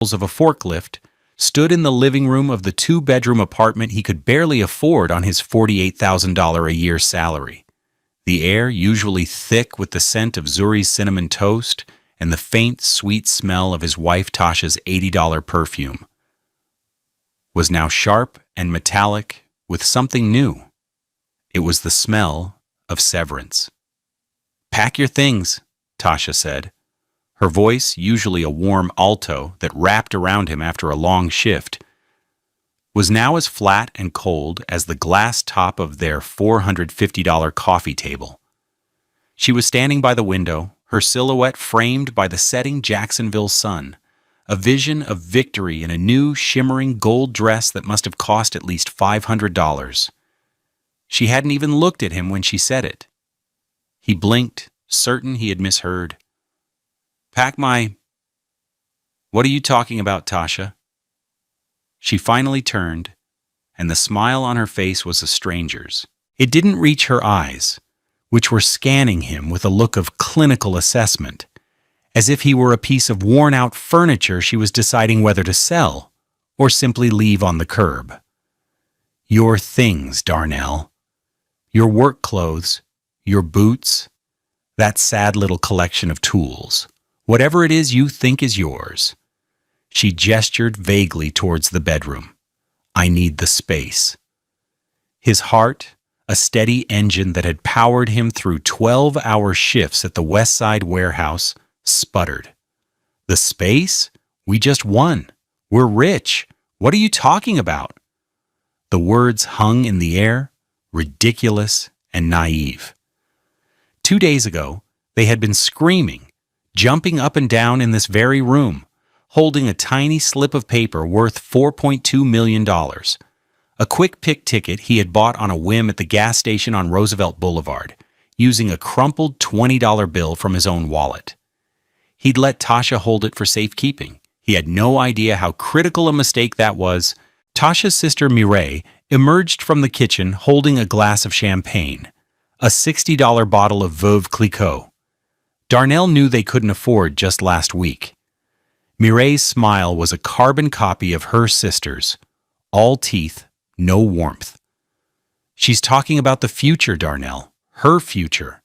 of a forklift, stood in the living room of the two-bedroom apartment he could barely afford on his $48,000 a year salary. The air, usually thick with the scent of Zuri's cinnamon toast and the faint, sweet smell of his wife Tasha's $80 perfume, was now sharp and metallic with something new. It was the smell of severance. "Pack your things," Tasha said. Her voice, usually a warm alto that wrapped around him after a long shift, was now as flat and cold as the glass top of their $450 coffee table. She was standing by the window, her silhouette framed by the setting Jacksonville sun, a vision of victory in a new, shimmering gold dress that must have cost at least $500. She hadn't even looked at him when she said it. He blinked, certain he had misheard. "Pack my—" "What are you talking about, Tasha?" She finally turned, and the smile on her face was a stranger's. It didn't reach her eyes, which were scanning him with a look of clinical assessment, as if he were a piece of worn-out furniture she was deciding whether to sell or simply leave on the curb. "Your things, Darnell. Your work clothes, your boots, that sad little collection of tools. Whatever it is you think is yours." She gestured vaguely towards the bedroom. "I need the space." His heart, a steady engine that had powered him through 12-hour shifts at the West Side warehouse, sputtered. "The space? We just won. We're rich. What are you talking about?" The words hung in the air, ridiculous and naive. 2 days ago, they had been screaming, jumping up and down in this very room, holding a tiny slip of paper worth $4.2 million, a quick-pick ticket he had bought on a whim at the gas station on Roosevelt Boulevard, using a crumpled $20 bill from his own wallet. He'd let Tasha hold it for safekeeping. He had no idea how critical a mistake that was. Tasha's sister Mireille emerged from the kitchen holding a glass of champagne, a $60 bottle of Veuve Clicquot. Darnell knew they couldn't afford just last week. Mireille's smile was a carbon copy of her sister's, all teeth, no warmth. "She's talking about the future, Darnell. Her future."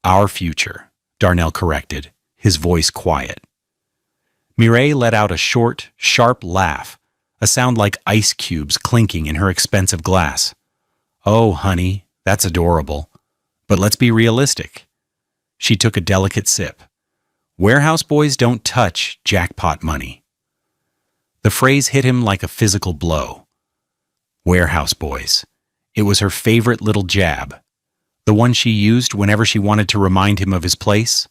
"Our future," Darnell corrected, his voice quiet. Mireille let out a short, sharp laugh, a sound like ice cubes clinking in her expensive glass. "Oh, honey, that's adorable. But let's be realistic." She took a delicate sip. "Warehouse boys don't touch jackpot money." The phrase hit him like a physical blow. Warehouse boys. It was her favorite little jab, the one she used whenever she wanted to remind him of his place,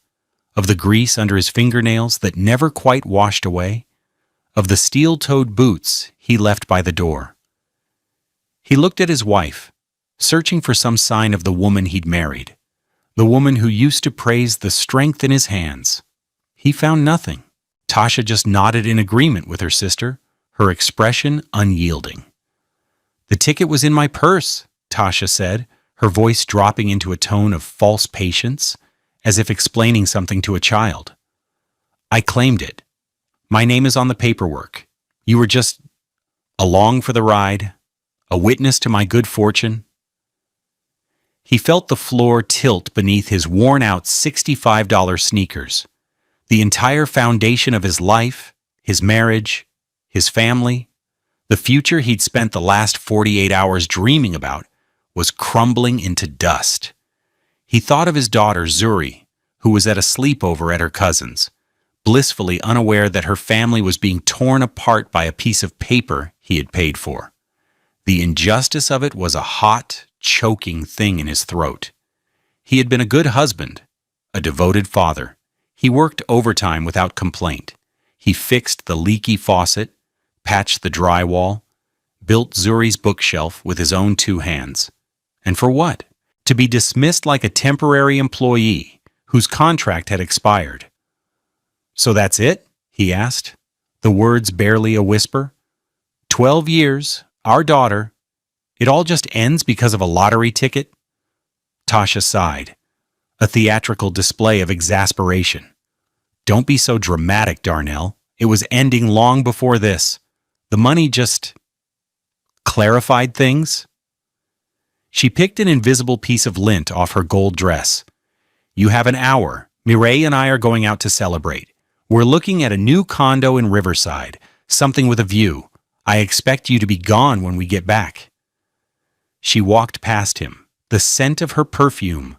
of the grease under his fingernails that never quite washed away, of the steel-toed boots he left by the door. He looked at his wife, searching for some sign of the woman he'd married, the woman who used to praise the strength in his hands. He found nothing. Tasha just nodded in agreement with her sister, her expression unyielding. "The ticket was in my purse," Tasha said, her voice dropping into a tone of false patience, as if explaining something to a child. "I claimed it. My name is on the paperwork. You were just along for the ride, a witness to my good fortune." He felt the floor tilt beneath his worn-out $65 sneakers. The entire foundation of his life, his marriage, his family, the future he'd spent the last 48 hours dreaming about, was crumbling into dust. He thought of his daughter, Zuri, who was at a sleepover at her cousin's, blissfully unaware that her family was being torn apart by a piece of paper he had paid for. The injustice of it was a hot, choking thing in his throat. He had been a good husband, a devoted father. He worked overtime without complaint. He fixed the leaky faucet, patched the drywall, built Zuri's bookshelf with his own 2 hands. And for what? To be dismissed like a temporary employee whose contract had expired. "So that's it?" he asked, the words barely a whisper. 12 years, our daughter. It all just ends because of a lottery ticket?" Tasha sighed, a theatrical display of exasperation. "Don't be so dramatic, Darnell. It was ending long before this. The money just clarified things. She picked an invisible piece of lint off her gold dress. You have an hour. Mireille and I are going out to celebrate. We're looking at a new condo in Riverside, something with a view. I expect you to be gone when we get back. She walked past him, the scent of her perfume,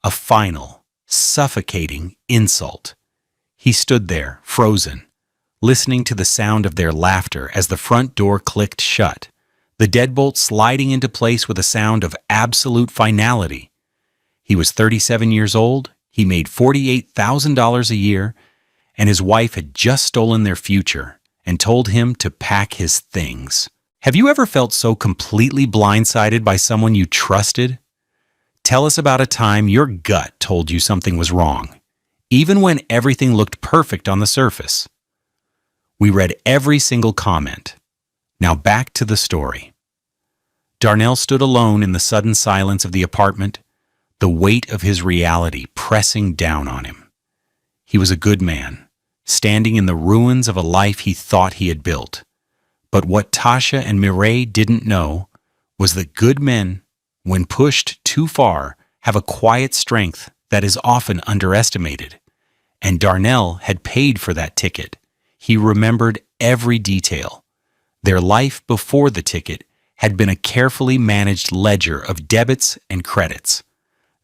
a final, suffocating insult. He stood there, frozen, listening to the sound of their laughter as the front door clicked shut, the deadbolt sliding into place with a sound of absolute finality. He was 37 years old, he made $48,000 a year, and his wife had just stolen their future and told him to pack his things. Have you ever felt so completely blindsided by someone you trusted? Tell us about a time your gut told you something was wrong, even when everything looked perfect on the surface. We read every single comment. Now back to the story. Darnell stood alone in the sudden silence of the apartment, the weight of his reality pressing down on him. He was a good man, standing in the ruins of a life he thought he had built. But what Tasha and Mireille didn't know was that good men, when pushed too far, have a quiet strength that is often underestimated. And Darnell had paid for that ticket. He remembered every detail. Their life before the ticket had been a carefully managed ledger of debits and credits.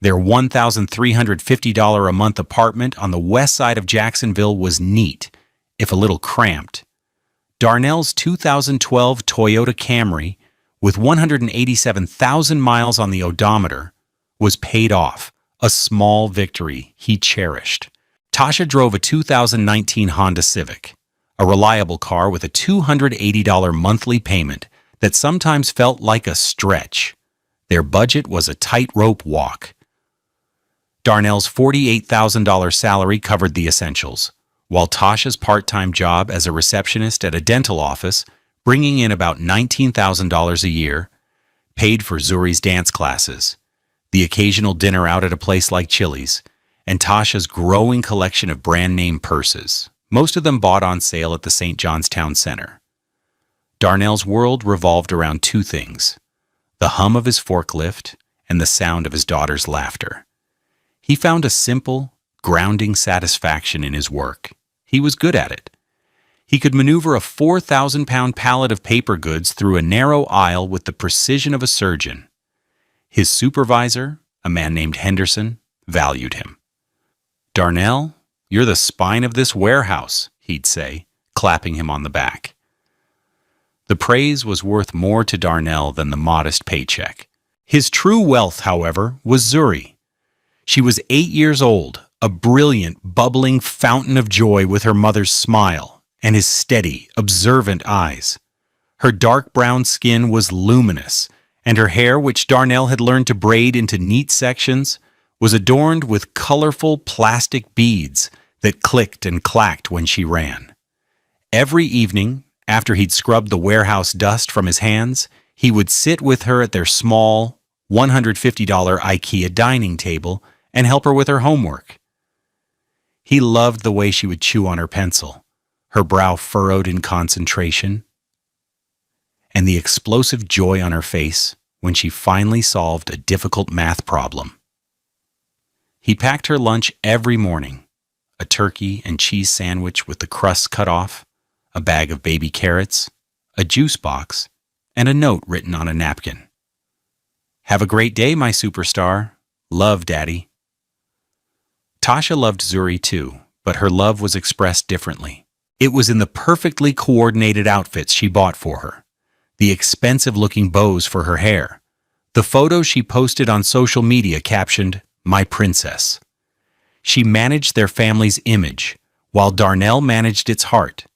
Their $1,350 a month apartment on the west side of Jacksonville was neat, if a little cramped. Darnell's 2012 Toyota Camry, with 187,000 miles on the odometer, was paid off, a small victory he cherished. Tasha drove a 2019 Honda Civic, a reliable car with a $280 monthly payment that sometimes felt like a stretch. Their budget was a tightrope walk. Darnell's $48,000 salary covered the essentials, while Tasha's part-time job as a receptionist at a dental office, bringing in about $19,000 a year, paid for Zuri's dance classes, the occasional dinner out at a place like Chili's, and Tasha's growing collection of brand-name purses, most of them bought on sale at the St. John's Town Center. Darnell's world revolved around two things: the hum of his forklift and the sound of his daughter's laughter. He found a simple, grounding satisfaction in his work. He was good at it. He could maneuver a 4,000-pound pallet of paper goods through a narrow aisle with the precision of a surgeon. His supervisor, a man named Henderson, valued him. "Darnell, you're the spine of this warehouse," he'd say, clapping him on the back. The praise was worth more to Darnell than the modest paycheck. His true wealth, however, was Zuri. She was 8 years old, a brilliant, bubbling fountain of joy with her mother's smile and his steady, observant eyes. Her dark brown skin was luminous, and her hair, which Darnell had learned to braid into neat sections, was adorned with colorful plastic beads that clicked and clacked when she ran. Every evening, after he'd scrubbed the warehouse dust from his hands, he would sit with her at their small, $150 IKEA dining table and help her with her homework. He loved the way she would chew on her pencil, her brow furrowed in concentration, and the explosive joy on her face when she finally solved a difficult math problem. He packed her lunch every morning: a turkey and cheese sandwich with the crust cut off, a bag of baby carrots, a juice box, and a note written on a napkin. "Have a great day, my superstar. Love, Daddy." Tasha loved Zuri too, but her love was expressed differently. It was in the perfectly coordinated outfits she bought for her, the expensive-looking bows for her hair, the photos she posted on social media captioned, "My Princess." She managed their family's image, while Darnell managed its heart.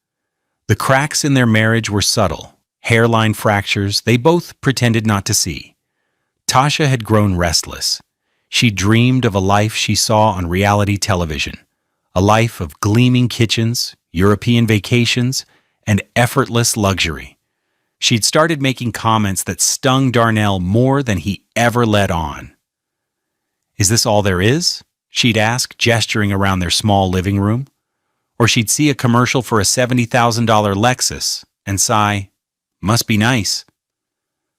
The cracks in their marriage were subtle, hairline fractures they both pretended not to see. Tasha had grown restless. She dreamed of a life she saw on reality television, a life of gleaming kitchens, European vacations, and effortless luxury. She'd started making comments that stung Darnell more than he ever let on. "Is this all there is?" she'd ask, gesturing around their small living room. Or she'd see a commercial for a $70,000 Lexus and sigh, "Must be nice."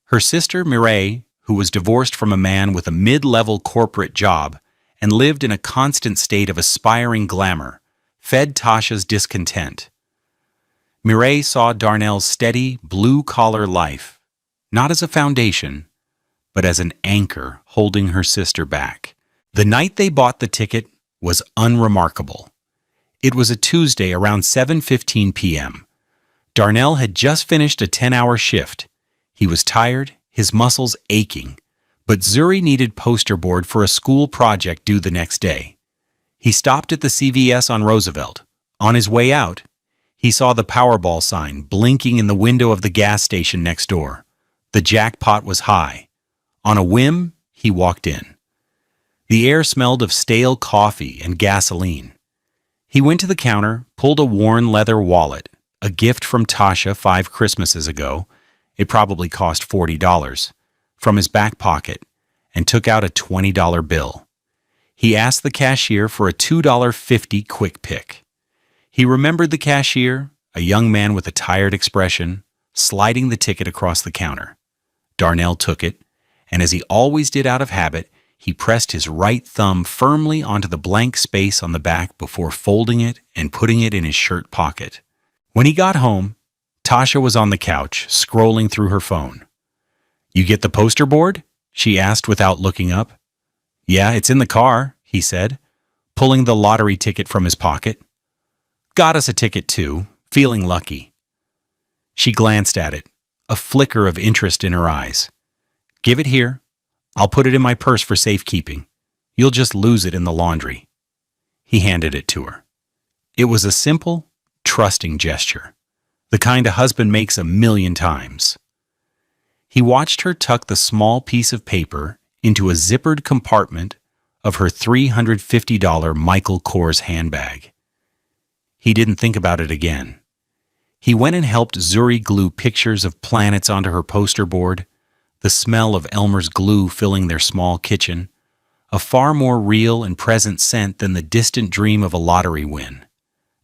Her sister, Mireille, who was divorced from a man with a mid-level corporate job and lived in a constant state of aspiring glamour, fed Tasha's discontent. Mireille saw Darnell's steady, blue-collar life, not as a foundation, but as an anchor holding her sister back. The night they bought the ticket was unremarkable. It was a Tuesday around 7:15 p.m. Darnell had just finished a 10-hour shift. He was tired, his muscles aching, but Zuri needed poster board for a school project due the next day. He stopped at the CVS on Roosevelt. On his way out, he saw the Powerball sign blinking in the window of the gas station next door. The jackpot was high. On a whim, he walked in. The air smelled of stale coffee and gasoline. He went to the counter, pulled a worn leather wallet, a gift from Tasha 5 Christmases ago, it probably cost $40, from his back pocket, and took out a $20 bill. He asked the cashier for a $2.50 quick pick. He remembered the cashier, a young man with a tired expression, sliding the ticket across the counter. Darnell took it, and as he always did out of habit, he pressed his right thumb firmly onto the blank space on the back before folding it and putting it in his shirt pocket. When he got home, Tasha was on the couch, scrolling through her phone. "You get the poster board?" she asked without looking up. "Yeah, it's in the car," he said, pulling the lottery ticket from his pocket. "Got us a ticket too, feeling lucky." She glanced at it, a flicker of interest in her eyes. "Give it here. I'll put it in my purse for safekeeping. You'll just lose it in the laundry." He handed it to her. It was a simple, trusting gesture, the kind a husband makes 1,000,000 times. He watched her tuck the small piece of paper into a zippered compartment of her $350 Michael Kors handbag. He didn't think about it again. He went and helped Zuri glue pictures of planets onto her poster board, the smell of Elmer's glue filling their small kitchen, a far more real and present scent than the distant dream of a lottery win.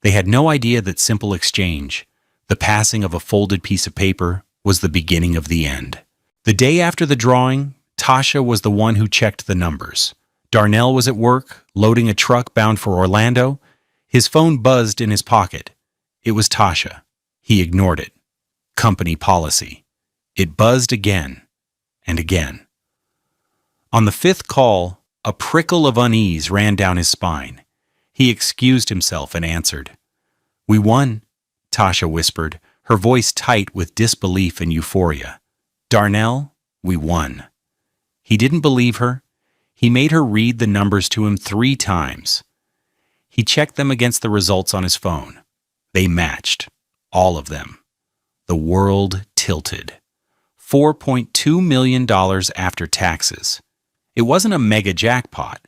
They had no idea that simple exchange, the passing of a folded piece of paper, was the beginning of the end. The day after the drawing, Tasha was the one who checked the numbers. Darnell was at work, loading a truck bound for Orlando. His phone buzzed in his pocket. It was Tasha. He ignored it. Company policy. It buzzed again and again. On the 5th call, a prickle of unease ran down his spine. He excused himself and answered. "We won," Tasha whispered, her voice tight with disbelief and euphoria. "Darnell, we won." He didn't believe her. He made her read the numbers to him 3 times. He checked them against the results on his phone. They matched. All of them. The world tilted. $4.2 million after taxes. It wasn't a mega jackpot,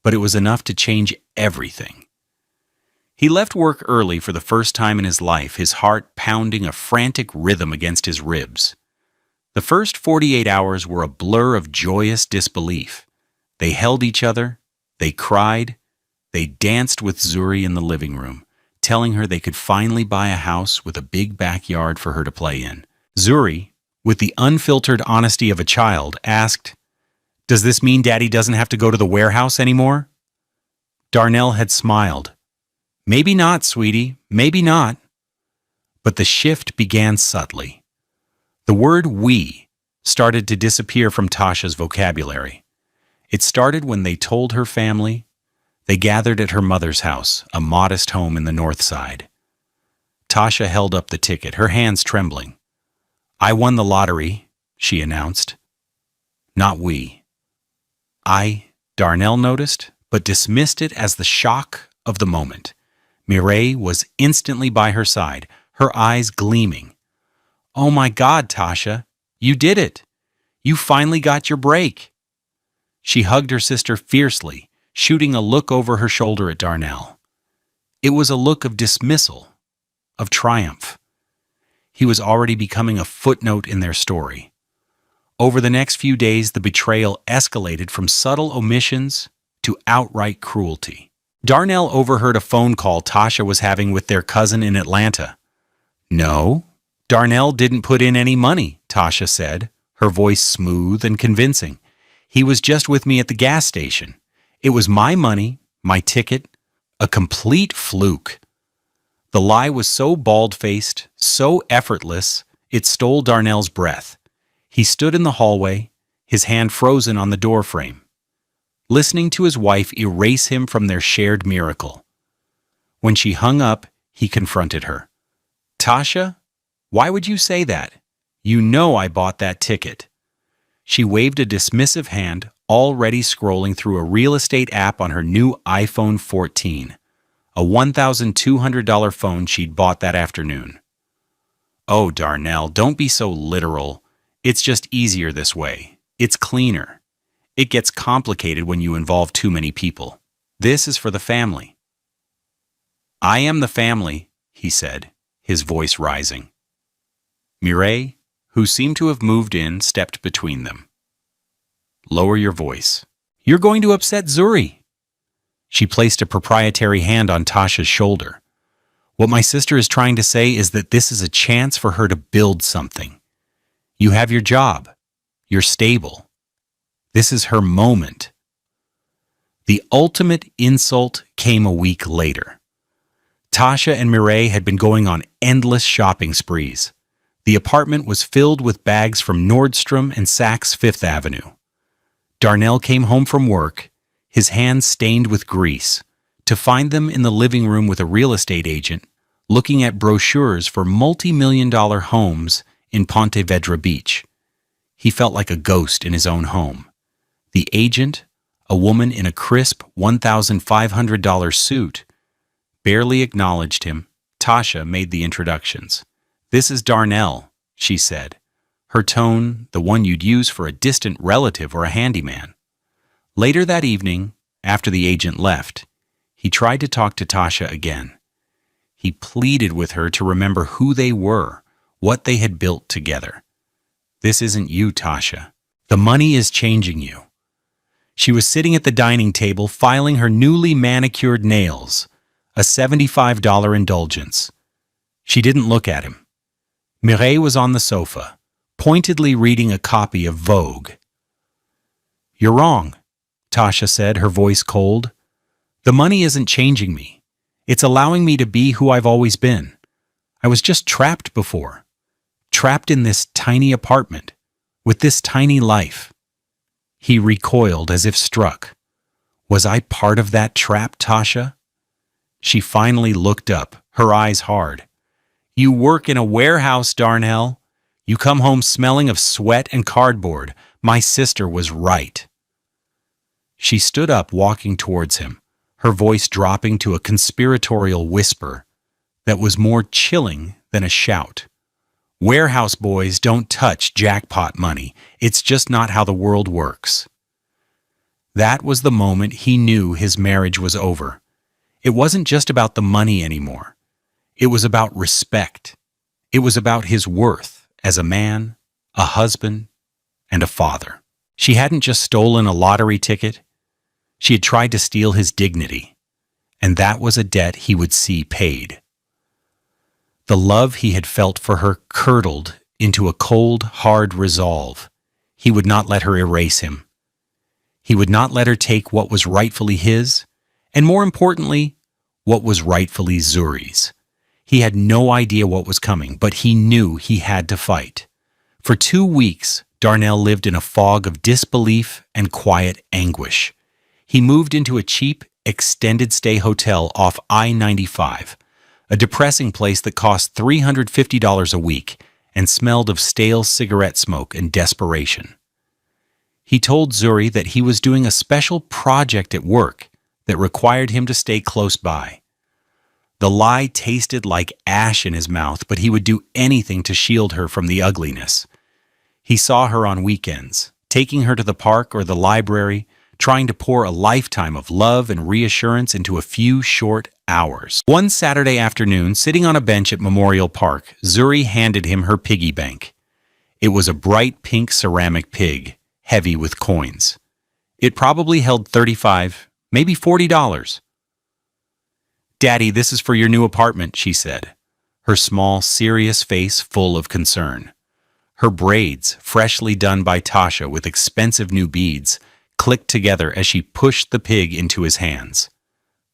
but it was enough to change everything. He left work early for the first time in his life, his heart pounding a frantic rhythm against his ribs. The first 48 hours were a blur of joyous disbelief. They held each other, they cried, they danced with Zuri in the living room, telling her they could finally buy a house with a big backyard for her to play in. Zuri, with the unfiltered honesty of a child, asked, "Does this mean Daddy doesn't have to go to the warehouse anymore?" Darnell had smiled. "Maybe not, sweetie, maybe not." But the shift began subtly. The word "we" started to disappear from Tasha's vocabulary. It started when they told her family. They gathered at her mother's house, a modest home in the North Side. Tasha held up the ticket, her hands trembling. "I won the lottery," she announced. "Not we." Darnell noticed, but dismissed it as the shock of the moment. Mireille was instantly by her side, her eyes gleaming. "Oh my God, Tasha, you did it! You finally got your break!" She hugged her sister fiercely, shooting a look over her shoulder at Darnell. It was a look of dismissal, of triumph. He was already becoming a footnote in their story. Over the next few days, the betrayal escalated from subtle omissions to outright cruelty. Darnell overheard a phone call Tasha was having with their cousin in Atlanta. No, Darnell didn't put in any money, Tasha said, her voice smooth and convincing. He was just with me at the gas station. It was my money, my ticket, a complete fluke. The lie was so bald-faced, so effortless, it stole Darnell's breath. He stood in the hallway, his hand frozen on the doorframe, listening to his wife erase him from their shared miracle. When she hung up, he confronted her. Tasha, why would you say that? You know I bought that ticket. She waved a dismissive hand, already scrolling through a real estate app on her new iPhone 14, a $1,200 phone she'd bought that afternoon. Oh, Darnell, don't be so literal. It's just easier this way. It's cleaner. It gets complicated when you involve too many people. This is for the family. I am the family, he said, his voice rising. Mireille, who seemed to have moved in, stepped between them. Lower your voice. You're going to upset Zuri. She placed a proprietary hand on Tasha's shoulder. What my sister is trying to say is that this is a chance for her to build something. You have your job. You're stable. This is her moment. The ultimate insult came a week later. Tasha and Mireille had been going on endless shopping sprees. The apartment was filled with bags from Nordstrom and Saks Fifth Avenue. Darnell came home from work, his hands stained with grease, to find them in the living room with a real estate agent, looking at brochures for multi-million-dollar homes in Ponte Vedra Beach. He felt like a ghost in his own home. The agent, a woman in a crisp $1,500 suit, barely acknowledged him. Tasha made the introductions. This is Darnell, she said, her tone the one you'd use for a distant relative or a handyman. Later that evening, after the agent left, he tried to talk to Tasha again. He pleaded with her to remember who they were, what they had built together. This isn't you, Tasha. The money is changing you. She was sitting at the dining table filing her newly manicured nails, a $75 indulgence. She didn't look at him. Mireille was on the sofa, pointedly reading a copy of Vogue. You're wrong, Tasha said, her voice cold. The money isn't changing me. It's allowing me to be who I've always been. I was just trapped before. Trapped in this tiny apartment, with this tiny life. He recoiled as if struck. Was I part of that trap, Tasha? She finally looked up, her eyes hard. You work in a warehouse, Darnell. You come home smelling of sweat and cardboard. My sister was right. She stood up, walking towards him, her voice dropping to a conspiratorial whisper that was more chilling than a shout. Warehouse boys don't touch jackpot money. It's just not how the world works. That was the moment he knew his marriage was over. It wasn't just about the money anymore. It was about respect. It was about his worth as a man, a husband, and a father. She hadn't just stolen a lottery ticket. She had tried to steal his dignity, and that was a debt he would see paid. The love he had felt for her curdled into a cold, hard resolve. He would not let her erase him. He would not let her take what was rightfully his, and more importantly, what was rightfully Zuri's. He had no idea what was coming, but he knew he had to fight. For 2 weeks, Darnell lived in a fog of disbelief and quiet anguish. He moved into a cheap, extended-stay hotel off I-95, a depressing place that cost $350 a week and smelled of stale cigarette smoke and desperation. He told Zuri that he was doing a special project at work that required him to stay close by. The lie tasted like ash in his mouth, but he would do anything to shield her from the ugliness. He saw her on weekends, taking her to the park or the library, trying to pour a lifetime of love and reassurance into a few short hours. One Saturday afternoon, sitting on a bench at Memorial Park, Zuri handed him her piggy bank. It was a bright pink ceramic pig, heavy with coins. It probably held $35, maybe $40. "Daddy, this is for your new apartment," she said, her small, serious face full of concern. Her braids, freshly done by Tasha with expensive new beads, clicked together as she pushed the pig into his hands.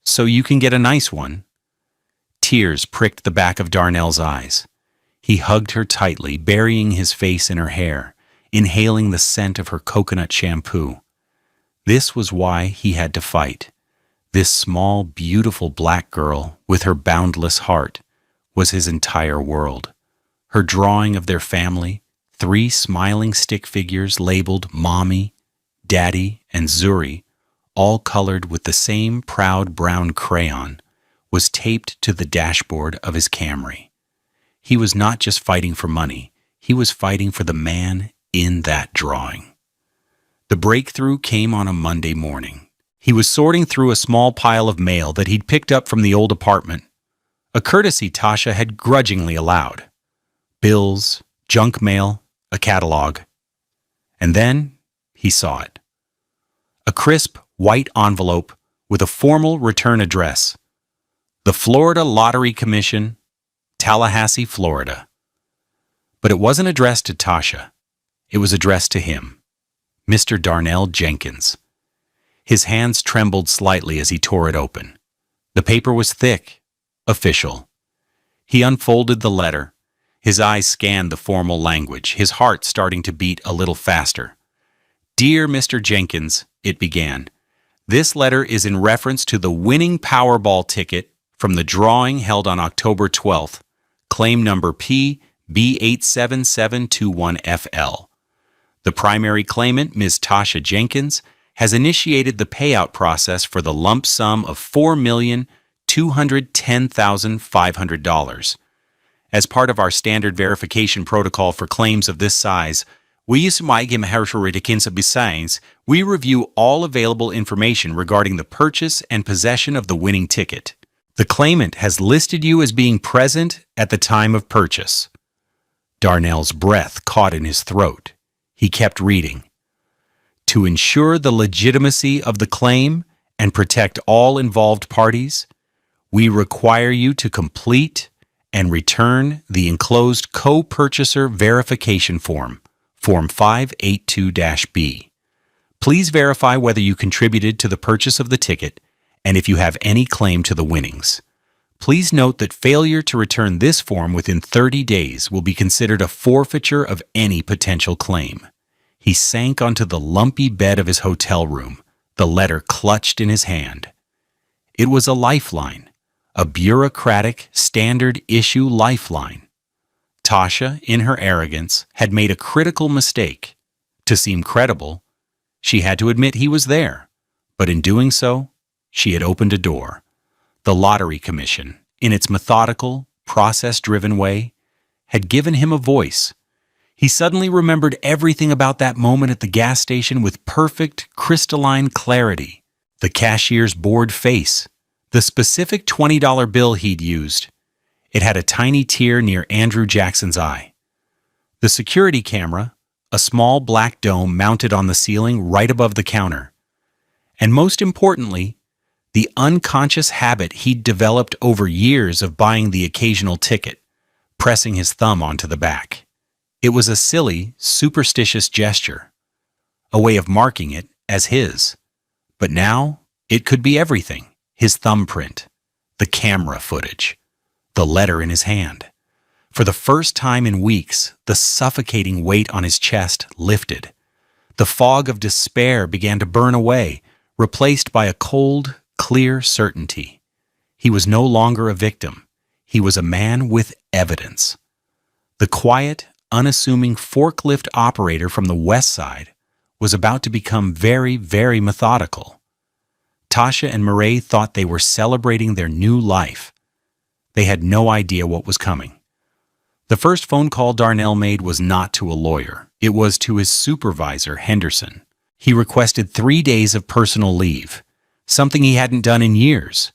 "So you can get a nice one." Tears pricked the back of Darnell's eyes. He hugged her tightly, burying his face in her hair, inhaling the scent of her coconut shampoo. This was why he had to fight. This small, beautiful black girl, with her boundless heart, was his entire world. Her drawing of their family, 3 smiling stick figures labeled Mommy, Daddy, and Zuri, all colored with the same proud brown crayon, was taped to the dashboard of his Camry. He was not just fighting for money, he was fighting for the man in that drawing. The breakthrough came on a Monday morning. He was sorting through a small pile of mail that he'd picked up from the old apartment, a courtesy Tasha had grudgingly allowed. Bills, junk mail, a catalog. And then he saw it. A crisp, white envelope with a formal return address. The Florida Lottery Commission, Tallahassee, Florida. But it wasn't addressed to Tasha. It was addressed to him, Mr. Darnell Jenkins. His hands trembled slightly as he tore it open. The paper was thick, official. He unfolded the letter. His eyes scanned the formal language, his heart starting to beat a little faster. "Dear Mr. Jenkins," it began, "this letter is in reference to the winning Powerball ticket from the drawing held on October 12th, claim number PB87721FL. The primary claimant, Ms. Tasha Jenkins, has initiated the payout process for the lump sum of $4,210,500. As part of our standard verification protocol for claims of this size, we review all available information regarding the purchase and possession of the winning ticket. The claimant has listed you as being present at the time of purchase." Darnell's breath caught in his throat. He kept reading. "To ensure the legitimacy of the claim and protect all involved parties, we require you to complete and return the enclosed co-purchaser verification form, Form 582-B. Please verify whether you contributed to the purchase of the ticket and if you have any claim to the winnings. Please note that failure to return this form within 30 days will be considered a forfeiture of any potential claim." He sank onto the lumpy bed of his hotel room, the letter clutched in his hand. It was a lifeline, a bureaucratic, standard-issue lifeline. Tasha, in her arrogance, had made a critical mistake. To seem credible, she had to admit he was there, but in doing so, she had opened a door. The Lottery Commission, in its methodical, process-driven way, had given him a voice. He suddenly remembered everything about that moment at the gas station with perfect, crystalline clarity. The cashier's bored face, the specific $20 bill he'd used. It had a tiny tear near Andrew Jackson's eye. The security camera, a small black dome mounted on the ceiling right above the counter. And most importantly, the unconscious habit he'd developed over years of buying the occasional ticket, pressing his thumb onto the back. It was a silly, superstitious gesture, a way of marking it as his. But now, it could be everything: his thumbprint, the camera footage, the letter in his hand. For the first time in weeks, the suffocating weight on his chest lifted. The fog of despair began to burn away, replaced by a cold, clear certainty. He was no longer a victim. He was a man with evidence. The quiet, unassuming forklift operator from the West Side was about to become very, very methodical. Tasha and Murray thought they were celebrating their new life. They had no idea what was coming. The first phone call Darnell made was not to a lawyer. It was to his supervisor, Henderson. He requested 3 days of personal leave, something he hadn't done in years.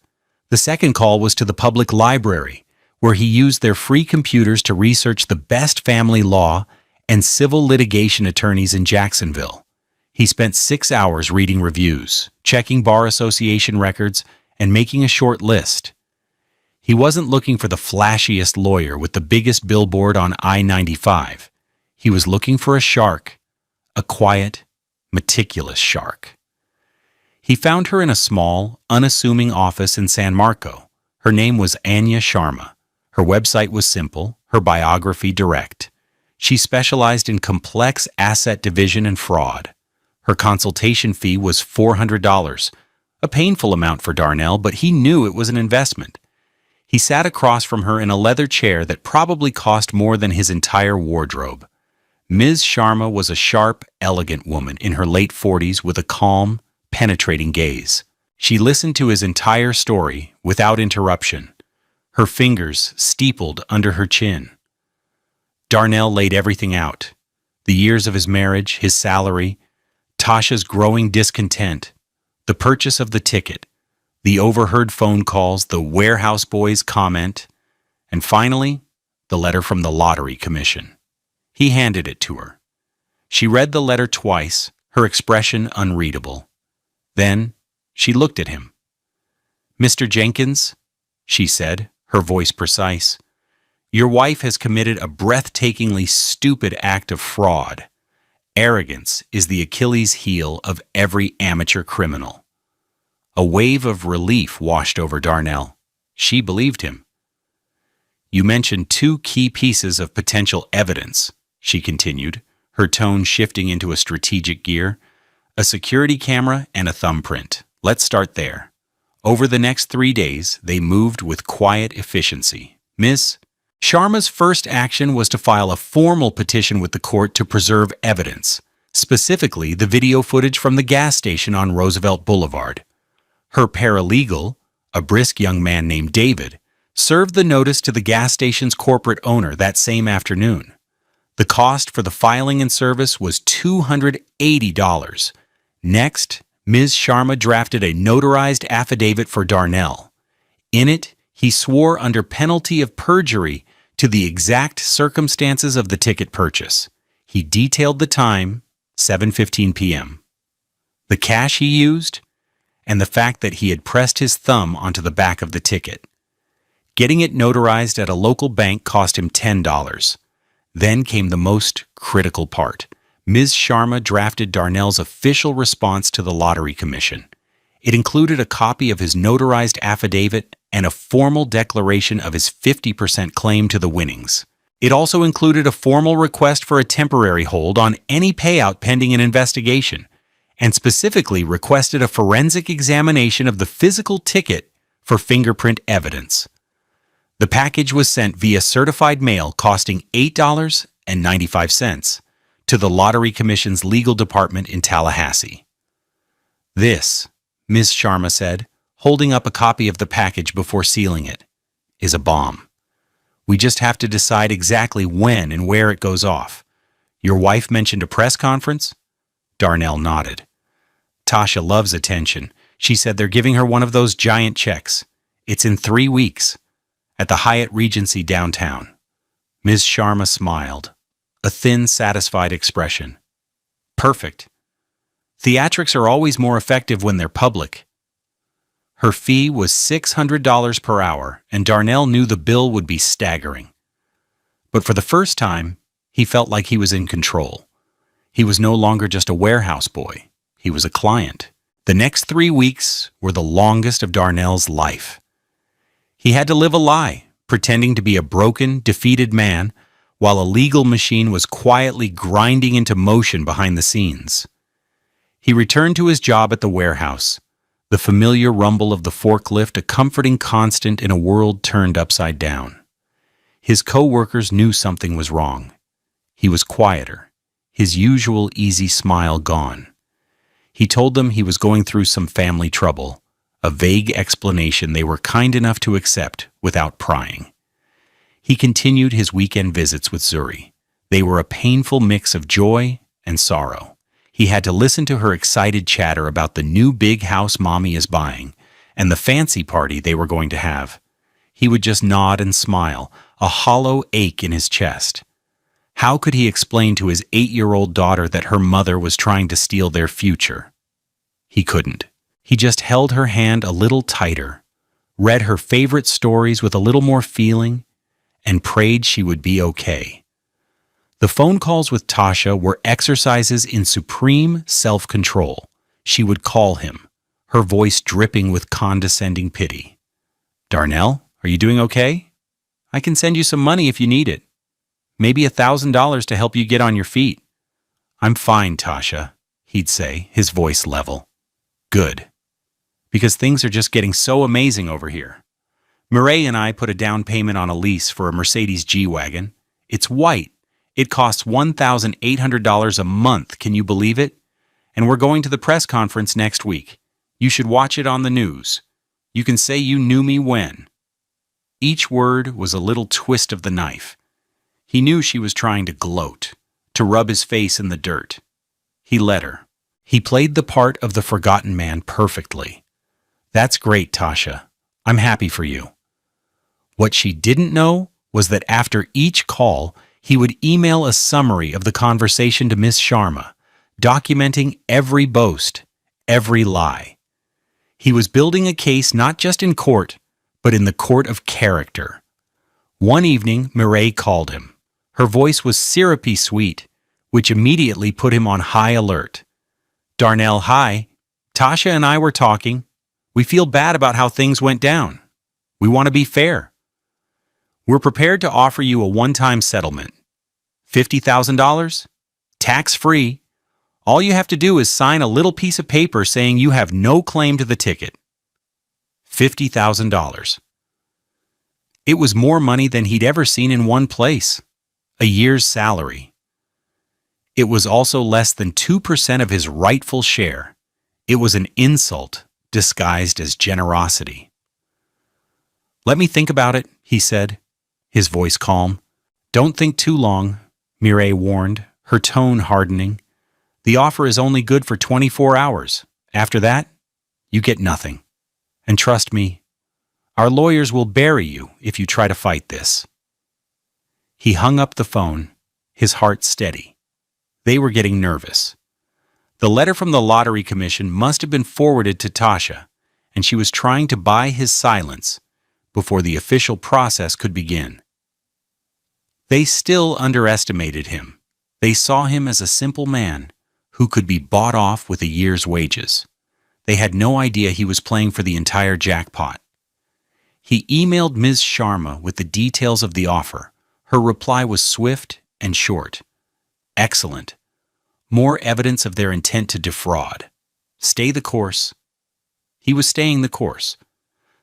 The second call was to the public library, where he used their free computers to research the best family law and civil litigation attorneys in Jacksonville. He spent 6 hours reading reviews, checking Bar Association records, and making a short list. He wasn't looking for the flashiest lawyer with the biggest billboard on I-95. He was looking for a shark, a quiet, meticulous shark. He found her in a small, unassuming office in San Marco. Her name was Anya Sharma. Her website was simple, her biography direct. She specialized in complex asset division and fraud. Her consultation fee was $400, a painful amount for Darnell, but he knew it was an investment. He sat across from her in a leather chair that probably cost more than his entire wardrobe. Ms. Sharma was a sharp, elegant woman in her late 40s with a calm, penetrating gaze. She listened to his entire story without interruption, her fingers steepled under her chin. Darnell laid everything out: the years of his marriage, his salary, Tasha's growing discontent, the purchase of the ticket, the overheard phone calls, the warehouse boy's comment, and finally, the letter from the Lottery Commission. He handed it to her. She read the letter twice, her expression unreadable. Then she looked at him. "Mr. Jenkins," she said, her voice precise, "your wife has committed a breathtakingly stupid act of fraud. Arrogance is the Achilles heel of every amateur criminal." A wave of relief washed over Darnell. She believed him. "You mentioned two key pieces of potential evidence," she continued, her tone shifting into a strategic gear. "A security camera and a thumbprint. Let's start there." Over the next 3 days, they moved with quiet efficiency. Ms. Sharma's first action was to file a formal petition with the court to preserve evidence, specifically the video footage from the gas station on Roosevelt Boulevard. Her paralegal, a brisk young man named David, served the notice to the gas station's corporate owner that same afternoon. The cost for the filing and service was $280. Next, Ms. Sharma drafted a notarized affidavit for Darnell. In it, he swore under penalty of perjury to the exact circumstances of the ticket purchase. He detailed the time, 7:15 p.m., the cash he used, and the fact that he had pressed his thumb onto the back of the ticket. Getting it notarized at a local bank cost him $10. Then came the most critical part. Ms. Sharma drafted Darnell's official response to the Lottery Commission. It included a copy of his notarized affidavit and a formal declaration of his 50% claim to the winnings. It also included a formal request for a temporary hold on any payout pending an investigation, and specifically requested a forensic examination of the physical ticket for fingerprint evidence. The package was sent via certified mail costing $8.95 to the Lottery Commission's legal department in Tallahassee. "This," Ms. Sharma said, holding up a copy of the package before sealing it, "is a bomb. We just have to decide exactly when and where it goes off. Your wife mentioned a press conference?" Darnell nodded. "Tasha loves attention. She said they're giving her one of those giant checks. It's in 3 weeks, at the Hyatt Regency downtown." Ms. Sharma smiled, a thin, satisfied expression. "Perfect. Theatrics are always more effective when they're public." Her fee was $600 per hour, and Darnell knew the bill would be staggering. But for the first time, he felt like he was in control. He was no longer just a warehouse boy. He was a client. The next 3 weeks were the longest of Darnell's life. He had to live a lie, pretending to be a broken, defeated man, while a legal machine was quietly grinding into motion behind the scenes. He returned to his job at the warehouse, the familiar rumble of the forklift a comforting constant in a world turned upside down. His co-workers knew something was wrong. He was quieter, his usual easy smile gone. He told them he was going through some family trouble, a vague explanation they were kind enough to accept without prying. He continued his weekend visits with Zuri. They were a painful mix of joy and sorrow. He had to listen to her excited chatter about the new big house mommy is buying and the fancy party they were going to have. He would just nod and smile, a hollow ache in his chest. How could he explain to his 8-year-old daughter that her mother was trying to steal their future? He couldn't. He just held her hand a little tighter, read her favorite stories with a little more feeling, and prayed she would be okay. The phone calls with Tasha were exercises in supreme self-control. She would call him, her voice dripping with condescending pity. "Darnell, are you doing okay? I can send you some money if you need it. Maybe $1,000 to help you get on your feet." "I'm fine, Tasha," he'd say, his voice level. "Good. Because things are just getting so amazing over here. Mireille and I put a down payment on a lease for a Mercedes G-Wagon. It's white. It costs $1,800 a month, can you believe it? And we're going to the press conference next week. You should watch it on the news. You can say you knew me when." Each word was a little twist of the knife. He knew she was trying to gloat, to rub his face in the dirt. He let her. He played the part of the forgotten man perfectly. "That's great, Tasha. I'm happy for you." What she didn't know was that after each call, he would email a summary of the conversation to Miss Sharma, documenting every boast, every lie. He was building a case not just in court, but in the court of character. One evening, Mireille called him. Her voice was syrupy sweet, which immediately put him on high alert. "Darnell, hi. Tasha and I were talking. We feel bad about how things went down. We want to be fair. We're prepared to offer you a one-time settlement. $50,000? Tax-free. All you have to do is sign a little piece of paper saying you have no claim to the ticket." $50,000. It was more money than he'd ever seen in one place. A year's salary. It was also less than 2% of his rightful share. It was an insult disguised as generosity. "Let me think about it," he said, his voice calm. "Don't think too long," Mireille warned, her tone hardening. "The offer is only good for 24 hours. After that, you get nothing. And trust me, our lawyers will bury you if you try to fight this." He hung up the phone, his heart steady. They were getting nervous. The letter from the Lottery Commission must have been forwarded to Tasha, and she was trying to buy his silence before the official process could begin. They still underestimated him. They saw him as a simple man who could be bought off with a year's wages. They had no idea he was playing for the entire jackpot. He emailed Ms. Sharma with the details of the offer. Her reply was swift and short. "Excellent. More evidence of their intent to defraud. Stay the course." He was staying the course.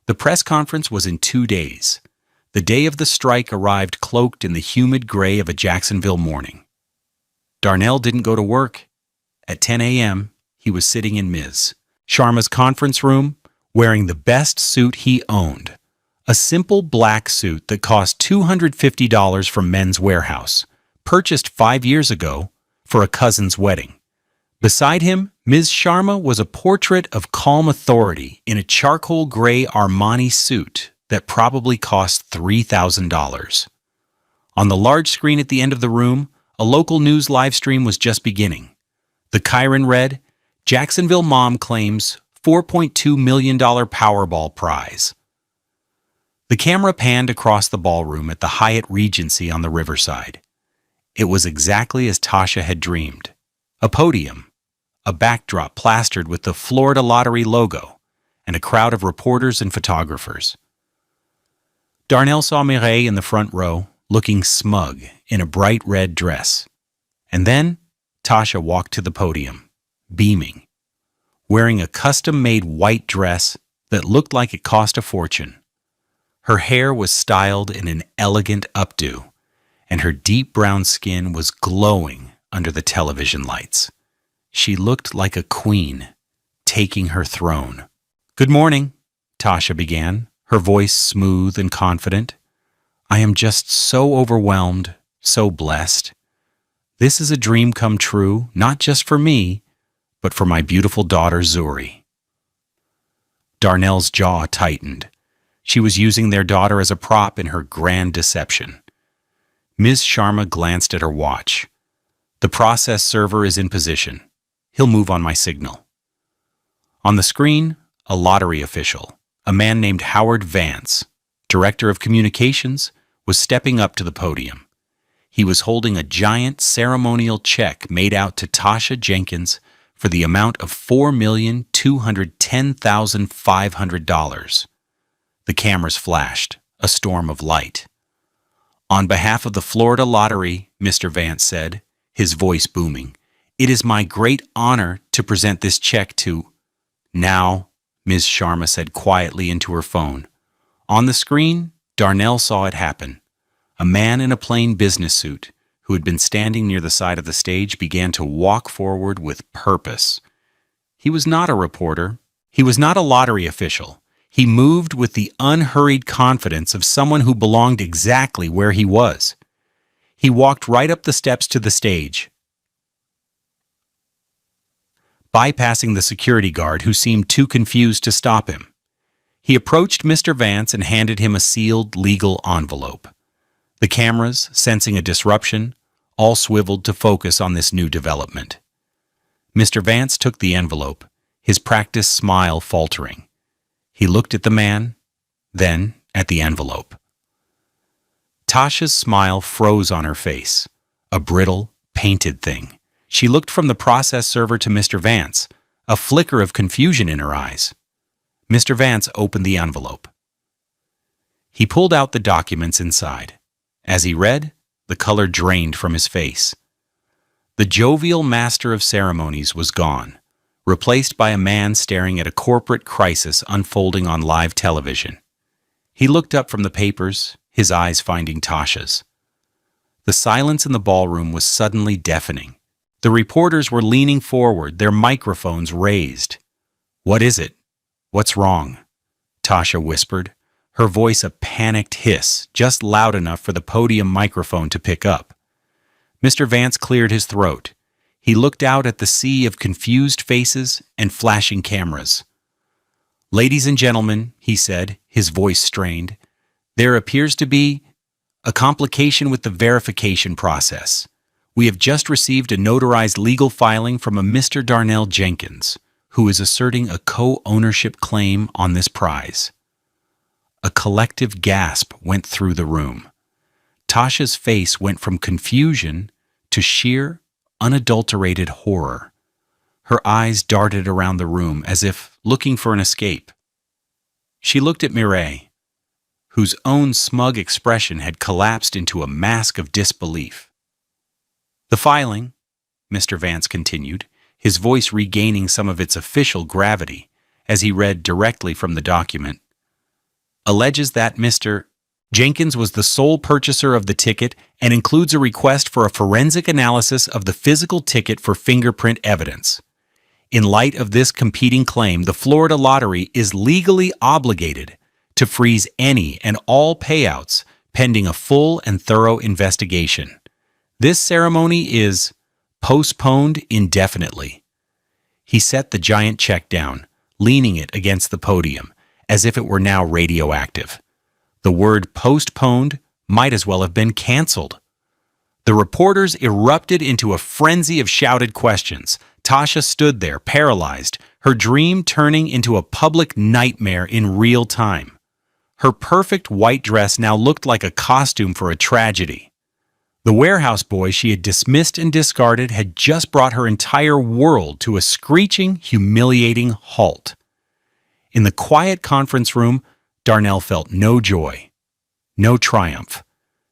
The press conference was in 2 days. The day of the strike arrived cloaked in the humid gray of a Jacksonville morning. Darnell didn't go to work. At 10 a.m., he was sitting in Ms. Sharma's conference room, wearing the best suit he owned. A simple black suit that cost $250 from Men's Warehouse, purchased 5 years ago for a cousin's wedding. Beside him, Ms. Sharma was a portrait of calm authority in a charcoal gray Armani suit that probably cost $3,000. On the large screen at the end of the room, a local news live stream was just beginning. The Chiron read, "Jacksonville mom claims $4.2 million Powerball prize." The camera panned across the ballroom at the Hyatt Regency on the riverside. It was exactly as Tasha had dreamed. A podium, a backdrop plastered with the Florida Lottery logo, and a crowd of reporters and photographers. Darnell saw Mireille in the front row, looking smug in a bright red dress. And then Tasha walked to the podium, beaming, wearing a custom-made white dress that looked like it cost a fortune. Her hair was styled in an elegant updo, and her deep brown skin was glowing under the television lights. She looked like a queen, taking her throne. "Good morning," Tasha began, her voice smooth and confident. "I am just so overwhelmed, so blessed. This is a dream come true, not just for me, but for my beautiful daughter Zuri." Darnell's jaw tightened. She was using their daughter as a prop in her grand deception. Ms. Sharma glanced at her watch. "The process server is in position. He'll move on my signal." On the screen, a lottery official, a man named Howard Vance, director of communications, was stepping up to the podium. He was holding a giant ceremonial check made out to Tasha Jenkins for the amount of $4,210,500. The cameras flashed, a storm of light. "On behalf of the Florida Lottery," Mr. Vance said, his voice booming, "it is my great honor to present this check to—" "Now," Ms. Sharma said quietly into her phone. On the screen, Darnell saw it happen. A man in a plain business suit, who had been standing near the side of the stage, began to walk forward with purpose. He was not a reporter. He was not a lottery official. He moved with the unhurried confidence of someone who belonged exactly where he was. He walked right up the steps to the stage, bypassing the security guard who seemed too confused to stop him. He approached Mr. Vance and handed him a sealed legal envelope. The cameras, sensing a disruption, all swiveled to focus on this new development. Mr. Vance took the envelope, his practiced smile faltering. He looked at the man, then at the envelope. Tasha's smile froze on her face, a brittle, painted thing. She looked from the process server to Mr. Vance, a flicker of confusion in her eyes. Mr. Vance opened the envelope. He pulled out the documents inside. As he read, the color drained from his face. The jovial master of ceremonies was gone, replaced by a man staring at a corporate crisis unfolding on live television. He looked up from the papers, his eyes finding Tasha's. The silence in the ballroom was suddenly deafening. The reporters were leaning forward, their microphones raised. "What is it? What's wrong?" Tasha whispered, her voice a panicked hiss, just loud enough for the podium microphone to pick up. Mr. Vance cleared his throat. He looked out at the sea of confused faces and flashing cameras. "Ladies and gentlemen," he said, his voice strained, "there appears to be a complication with the verification process. We have just received a notarized legal filing from a Mr. Darnell Jenkins, who is asserting a co-ownership claim on this prize." A collective gasp went through the room. Tasha's face went from confusion to sheer, unadulterated horror. Her eyes darted around the room as if looking for an escape. She looked at Mireille, whose own smug expression had collapsed into a mask of disbelief. "The filing," Mr. Vance continued, his voice regaining some of its official gravity as he read directly from the document, "alleges that Mr. Jenkins was the sole purchaser of the ticket and includes a request for a forensic analysis of the physical ticket for fingerprint evidence. In light of this competing claim, the Florida Lottery is legally obligated to freeze any and all payouts pending a full and thorough investigation. This ceremony is postponed indefinitely." He set the giant check down, leaning it against the podium, as if it were now radioactive. The word postponed might as well have been canceled. The reporters erupted into a frenzy of shouted questions. Tasha stood there, paralyzed, her dream turning into a public nightmare in real time. Her perfect white dress now looked like a costume for a tragedy. The warehouse boy she had dismissed and discarded had just brought her entire world to a screeching, humiliating halt. In the quiet conference room, Darnell felt no joy, no triumph,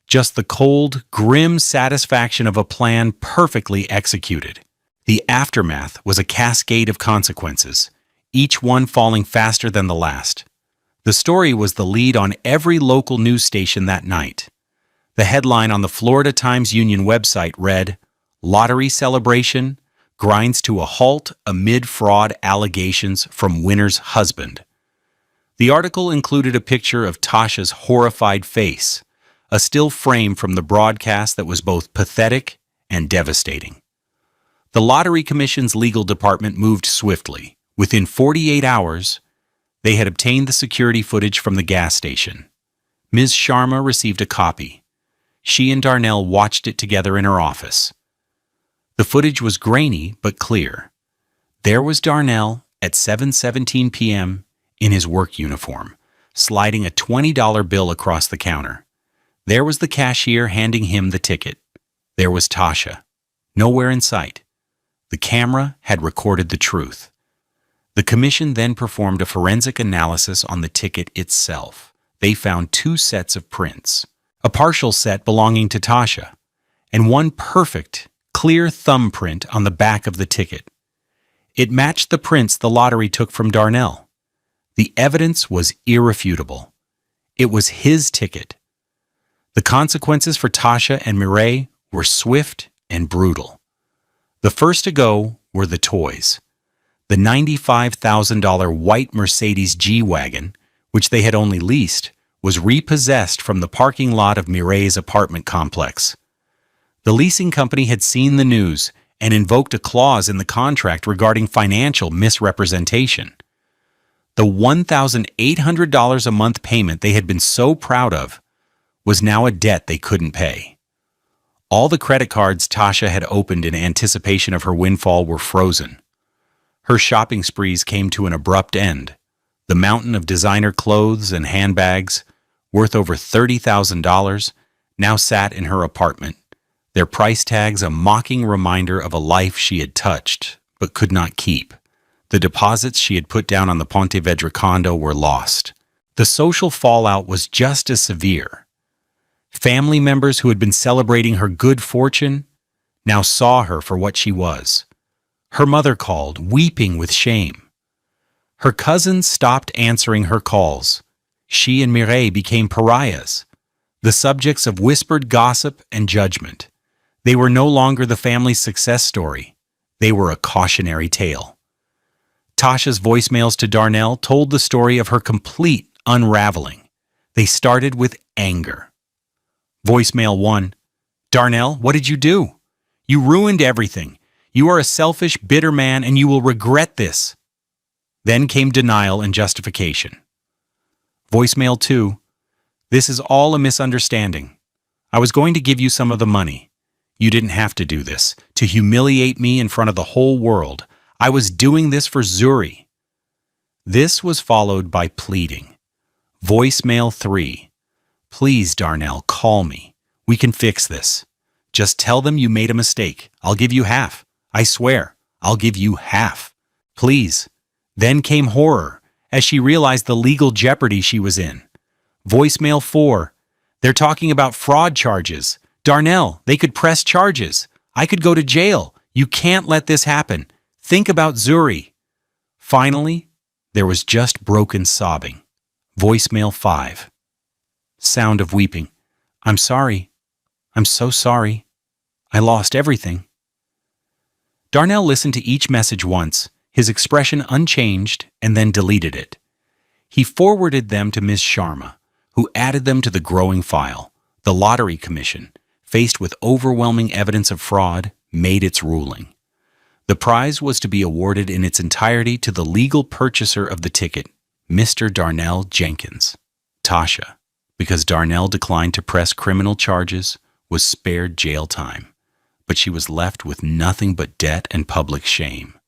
just the cold, grim satisfaction of a plan perfectly executed. The aftermath was a cascade of consequences, each one falling faster than the last. The story was the lead on every local news station that night. The headline on the Florida Times-Union website read, "Lottery Celebration Grinds to a Halt Amid Fraud Allegations from Winner's Husband." The article included a picture of Tasha's horrified face, a still frame from the broadcast that was both pathetic and devastating. The Lottery Commission's legal department moved swiftly. Within 48 hours, they had obtained the security footage from the gas station. Ms. Sharma received a copy. She and Darnell watched it together in her office. The footage was grainy but clear. There was Darnell at 7:17 p.m. in his work uniform, sliding a $20 bill across the counter. There was the cashier handing him the ticket. There was Tasha, nowhere in sight. The camera had recorded the truth. The commission then performed a forensic analysis on the ticket itself. They found 2 sets of prints, a partial set belonging to Tasha, and one perfect, clear thumbprint on the back of the ticket. It matched the prints the lottery took from Darnell. The evidence was irrefutable. It was his ticket. The consequences for Tasha and Mireille were swift and brutal. The first to go were the toys. The $95,000 white Mercedes G-Wagon, which they had only leased, was repossessed from the parking lot of Mireille's apartment complex. The leasing company had seen the news and invoked a clause in the contract regarding financial misrepresentation. The $1,800 a month payment they had been so proud of was now a debt they couldn't pay. All the credit cards Tasha had opened in anticipation of her windfall were frozen. Her shopping sprees came to an abrupt end. The mountain of designer clothes and handbags, worth over $30,000, now sat in her apartment, their price tags a mocking reminder of a life she had touched but could not keep. The deposits she had put down on the Ponte Vedra condo were lost. The social fallout was just as severe. Family members who had been celebrating her good fortune now saw her for what she was. Her mother called, weeping with shame. Her cousins stopped answering her calls. She and Mireille became pariahs, the subjects of whispered gossip and judgment. They were no longer the family's success story. They were a cautionary tale. Tasha's voicemails to Darnell told the story of her complete unraveling. They started with anger. Voicemail 1. Darnell, what did you do? You ruined everything. You are a selfish, bitter man, and you will regret this. Then came denial and justification. Voicemail 2. This is all a misunderstanding. I was going to give you some of the money. You didn't have to do this, to humiliate me in front of the whole world. I was doing this for Zuri. This was followed by pleading. Voicemail 3. Please, Darnell, call me. We can fix this. Just tell them you made a mistake. I'll give you half. I swear, I'll give you half. Please. Then came horror, as she realized the legal jeopardy she was in. Voicemail 4. They're talking about fraud charges. Darnell, they could press charges. I could go to jail. You can't let this happen. Think about Zuri. Finally, there was just broken sobbing. Voicemail 5. Sound of weeping. I'm sorry. I'm so sorry. I lost everything. Darnell listened to each message once, his expression unchanged, and then deleted it. He forwarded them to Ms. Sharma, who added them to the growing file. The Lottery Commission, faced with overwhelming evidence of fraud, made its ruling. The prize was to be awarded in its entirety to the legal purchaser of the ticket, Mr. Darnell Jenkins. Tasha, because Darnell declined to press criminal charges, was spared jail time, but she was left with nothing but debt and public shame.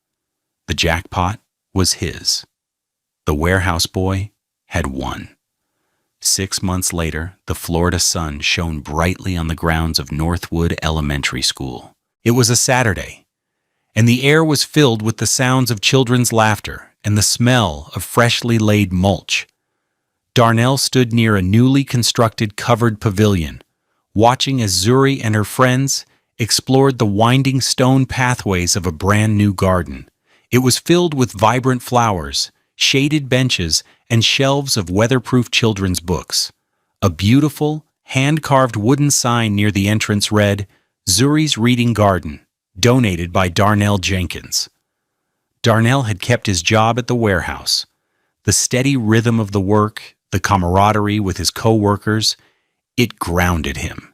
The jackpot was his. The warehouse boy had won. 6 months later, the Florida sun shone brightly on the grounds of Northwood Elementary School. It was a Saturday, and the air was filled with the sounds of children's laughter and the smell of freshly laid mulch. Darnell stood near a newly constructed covered pavilion, watching as Zuri and her friends explored the winding stone pathways of a brand new garden. It was filled with vibrant flowers, shaded benches, and shelves of weatherproof children's books. A beautiful, hand-carved wooden sign near the entrance read, Zuri's Reading Garden, donated by Darnell Jenkins. Darnell had kept his job at the warehouse. The steady rhythm of the work, the camaraderie with his co-workers, it grounded him.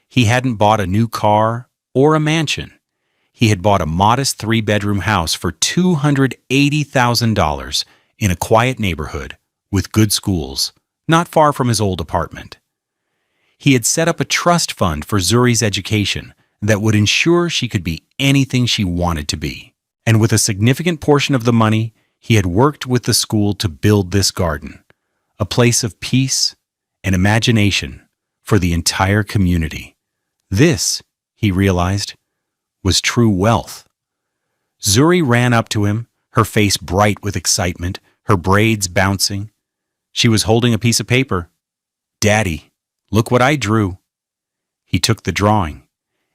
He hadn't bought a new car or a mansion. He had bought a modest 3-bedroom house for $280,000 in a quiet neighborhood with good schools, not far from his old apartment. He had set up a trust fund for Zuri's education that would ensure she could be anything she wanted to be. And with a significant portion of the money, He had worked with the school to build this garden, a place of peace and imagination for the entire community. This, he realized, was true wealth. Zuri ran up to him, her face bright with excitement, her braids bouncing. She was holding a piece of paper. "Daddy, look what I drew." He took the drawing.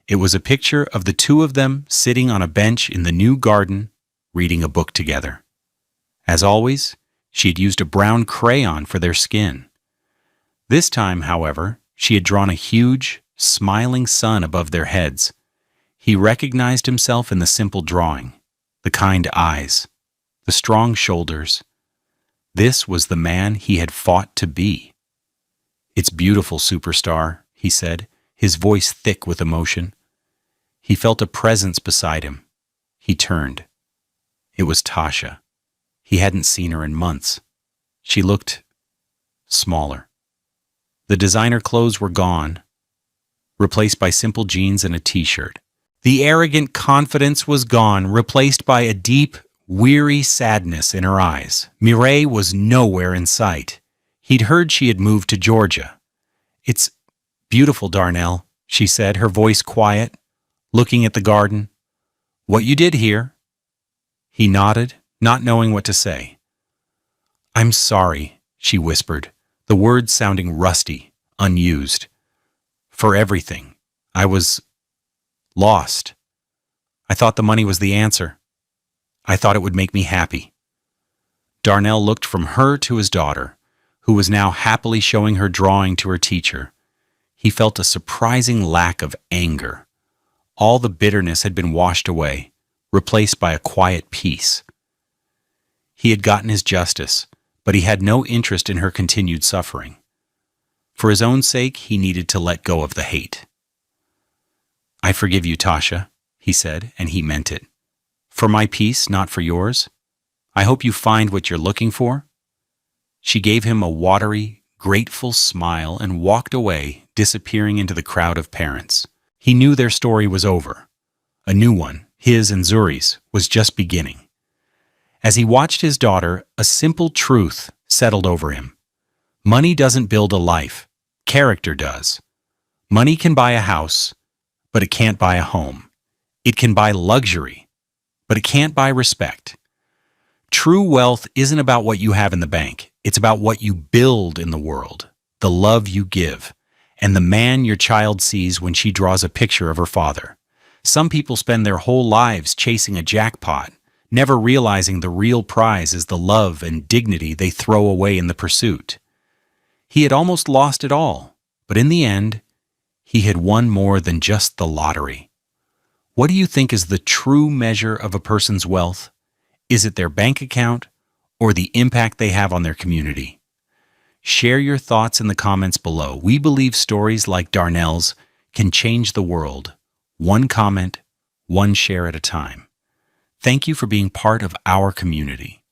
It was a picture of the two of them sitting on a bench in the new garden, reading a book together. As always, she had used a brown crayon for their skin. This time, however, she had drawn a huge, smiling sun above their heads. He recognized himself in the simple drawing, the kind eyes, the strong shoulders. This was the man he had fought to be. "It's beautiful, superstar," he said, his voice thick with emotion. He felt a presence beside him. He turned. It was Tasha. He hadn't seen her in months. She looked smaller. The designer clothes were gone, replaced by simple jeans and a t-shirt. The arrogant confidence was gone, replaced by a deep, weary sadness in her eyes. Mireille was nowhere in sight. He'd heard she had moved to Georgia. "It's beautiful, Darnell," she said, her voice quiet, looking at the garden. "What you did here?" He nodded, not knowing what to say. "I'm sorry," she whispered, the words sounding rusty, unused. "For everything. I was lost. I thought the money was the answer. I thought it would make me happy." Darnell looked from her to his daughter, who was now happily showing her drawing to her teacher. He felt a surprising lack of anger. All the bitterness had been washed away, replaced by a quiet peace. He had gotten his justice, but he had no interest in her continued suffering. For his own sake, he needed to let go of the hate. "I forgive you, Tasha," he said, and he meant it. "For my peace, not for yours. I hope you find what you're looking for." She gave him a watery, grateful smile and walked away, disappearing into the crowd of parents. He knew their story was over. A new one, his and Zuri's, was just beginning. As he watched his daughter, a simple truth settled over him. Money doesn't build a life. Character does. Money can buy a house, but it can't buy a home. It can buy luxury, but it can't buy respect. True wealth isn't about what you have in the bank. It's about what you build in the world, the love you give, and the man your child sees when she draws a picture of her father. Some people spend their whole lives chasing a jackpot, never realizing the real prize is the love and dignity they throw away in the pursuit. He had almost lost it all, but in the end, he had won more than just the lottery. What do you think is the true measure of a person's wealth? Is it their bank account or the impact they have on their community? Share your thoughts in the comments below. We believe stories like Darnell's can change the world, one comment, one share at a time. Thank you for being part of our community.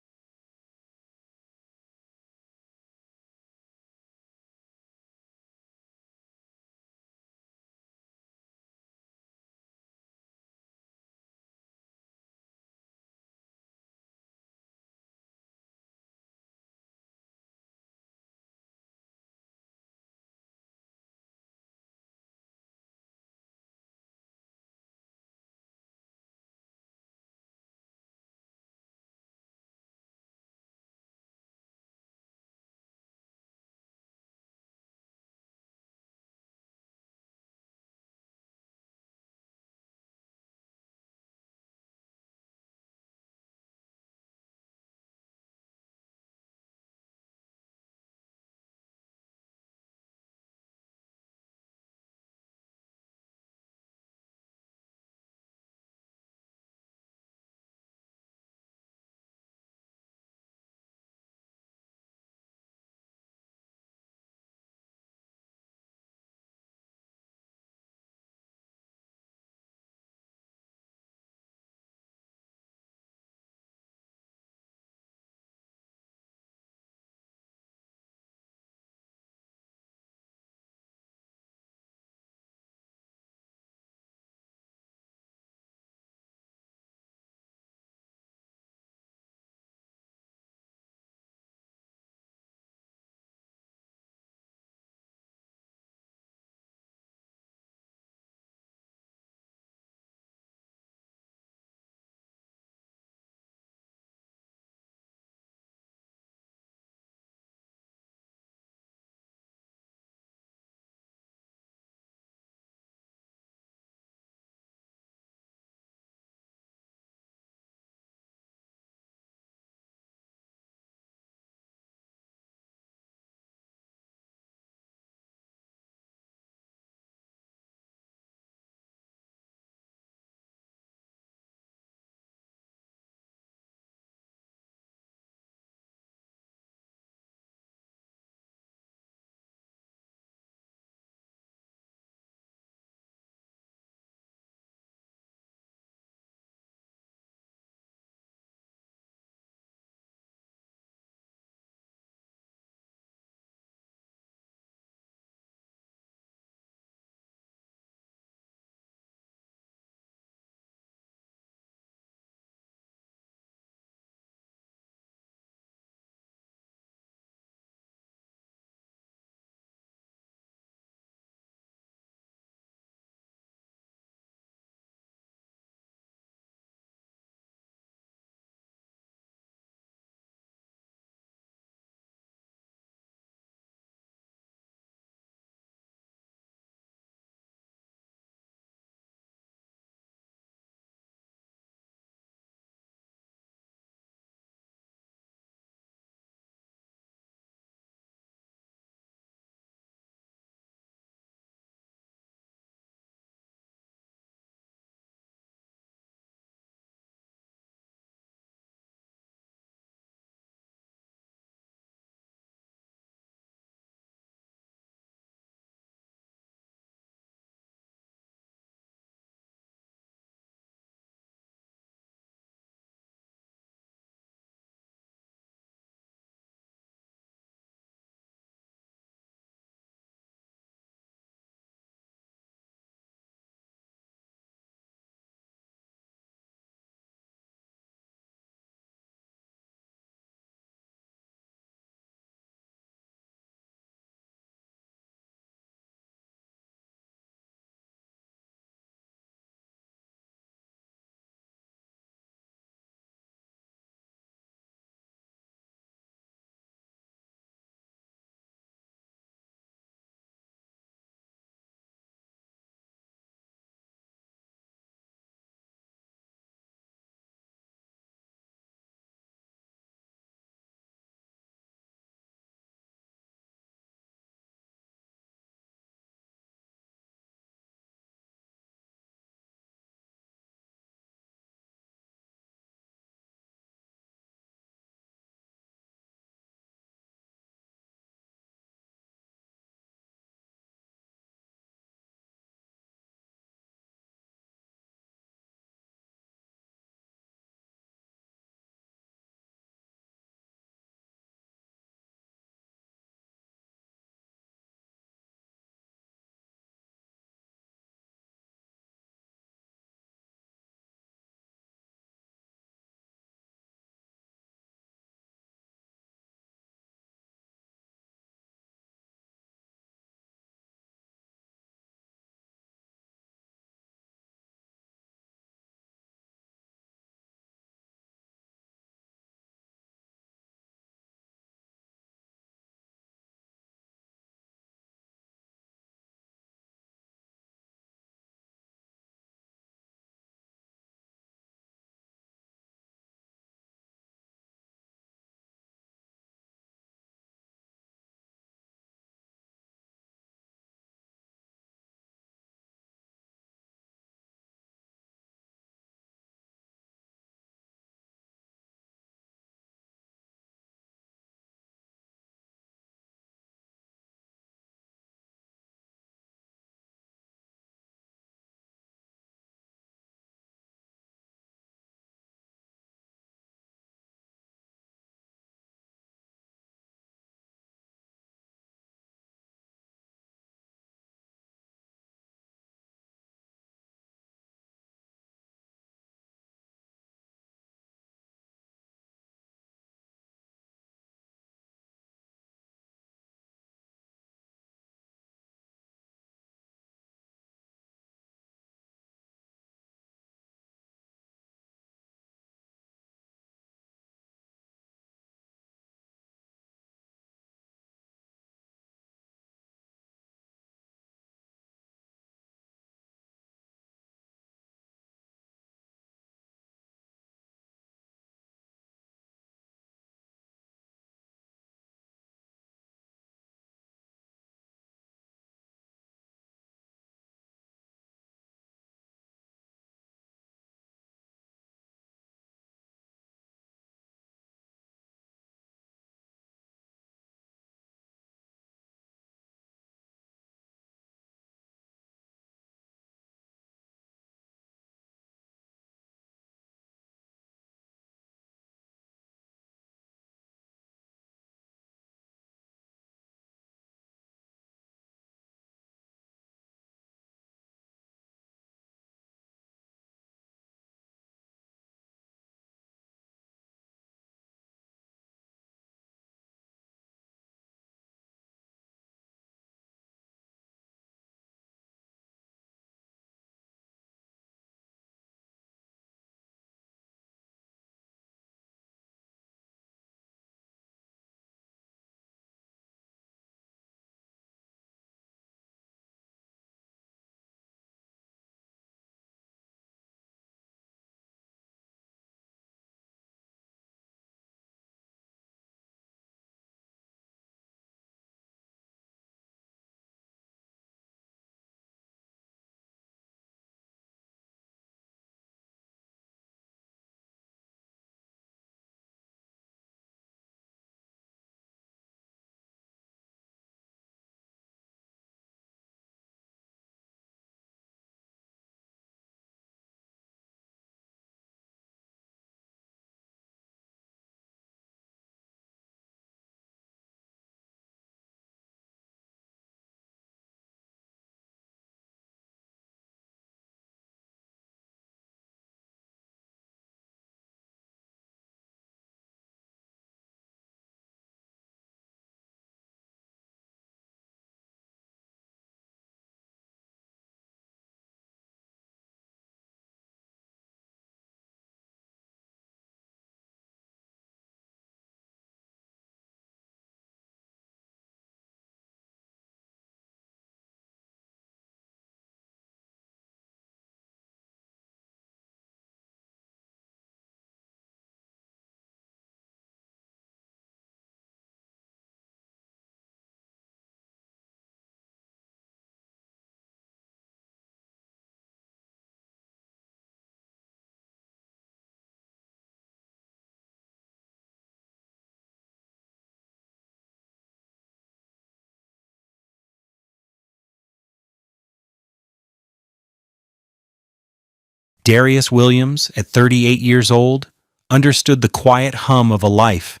Darius Williams, at 38 years old, understood the quiet hum of a life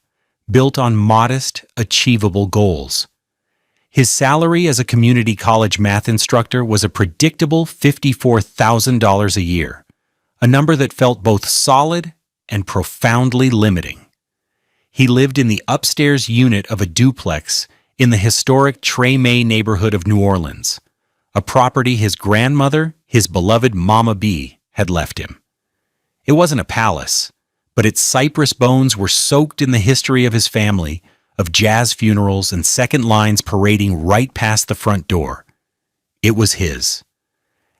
built on modest, achievable goals. His salary as a community college math instructor was a predictable $54,000 a year, a number that felt both solid and profoundly limiting. He lived in the upstairs unit of a duplex in the historic Treme neighborhood of New Orleans, a property his grandmother, his beloved Mama B, had left him. It wasn't a palace, but its cypress bones were soaked in the history of his family, of jazz funerals and second lines parading right past the front door. It was his.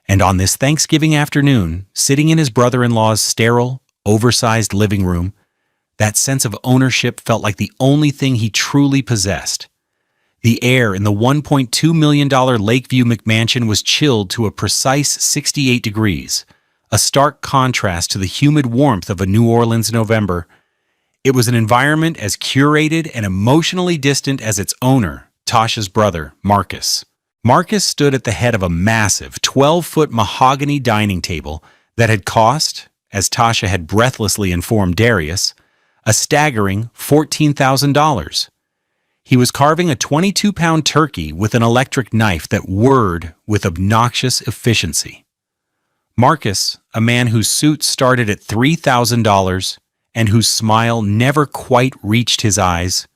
And on this Thanksgiving afternoon, sitting in his brother-in-law's sterile, oversized living room, that sense of ownership felt like the only thing he truly possessed. The air in the $1.2 million Lakeview McMansion was chilled to a precise 68 degrees, a stark contrast to the humid warmth of a New Orleans November. It was an environment as curated and emotionally distant as its owner, Tasha's brother, Marcus. Marcus stood at the head of a massive 12-foot mahogany dining table that had cost, as Tasha had breathlessly informed Darius, a staggering $14,000. He was carving a 22-pound turkey with an electric knife that whirred with obnoxious efficiency. Marcus, a man whose suit started at $3,000 and whose smile never quite reached his eyes,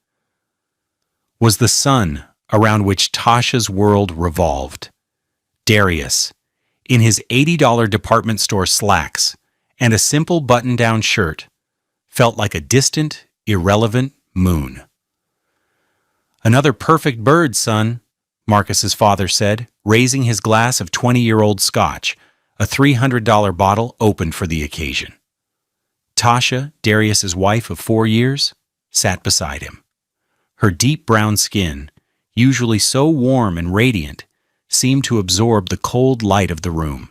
was the sun around which Tasha's world revolved. Darius, in his $80 department store slacks and a simple button-down shirt, felt like a distant, irrelevant moon. "Another perfect bird, son," Marcus's father said, raising his glass of 20-year-old scotch, a $300 bottle opened for the occasion. Tasha, Darius's wife of 4 years, sat beside him. Her deep brown skin, usually so warm and radiant, seemed to absorb the cold light of the room.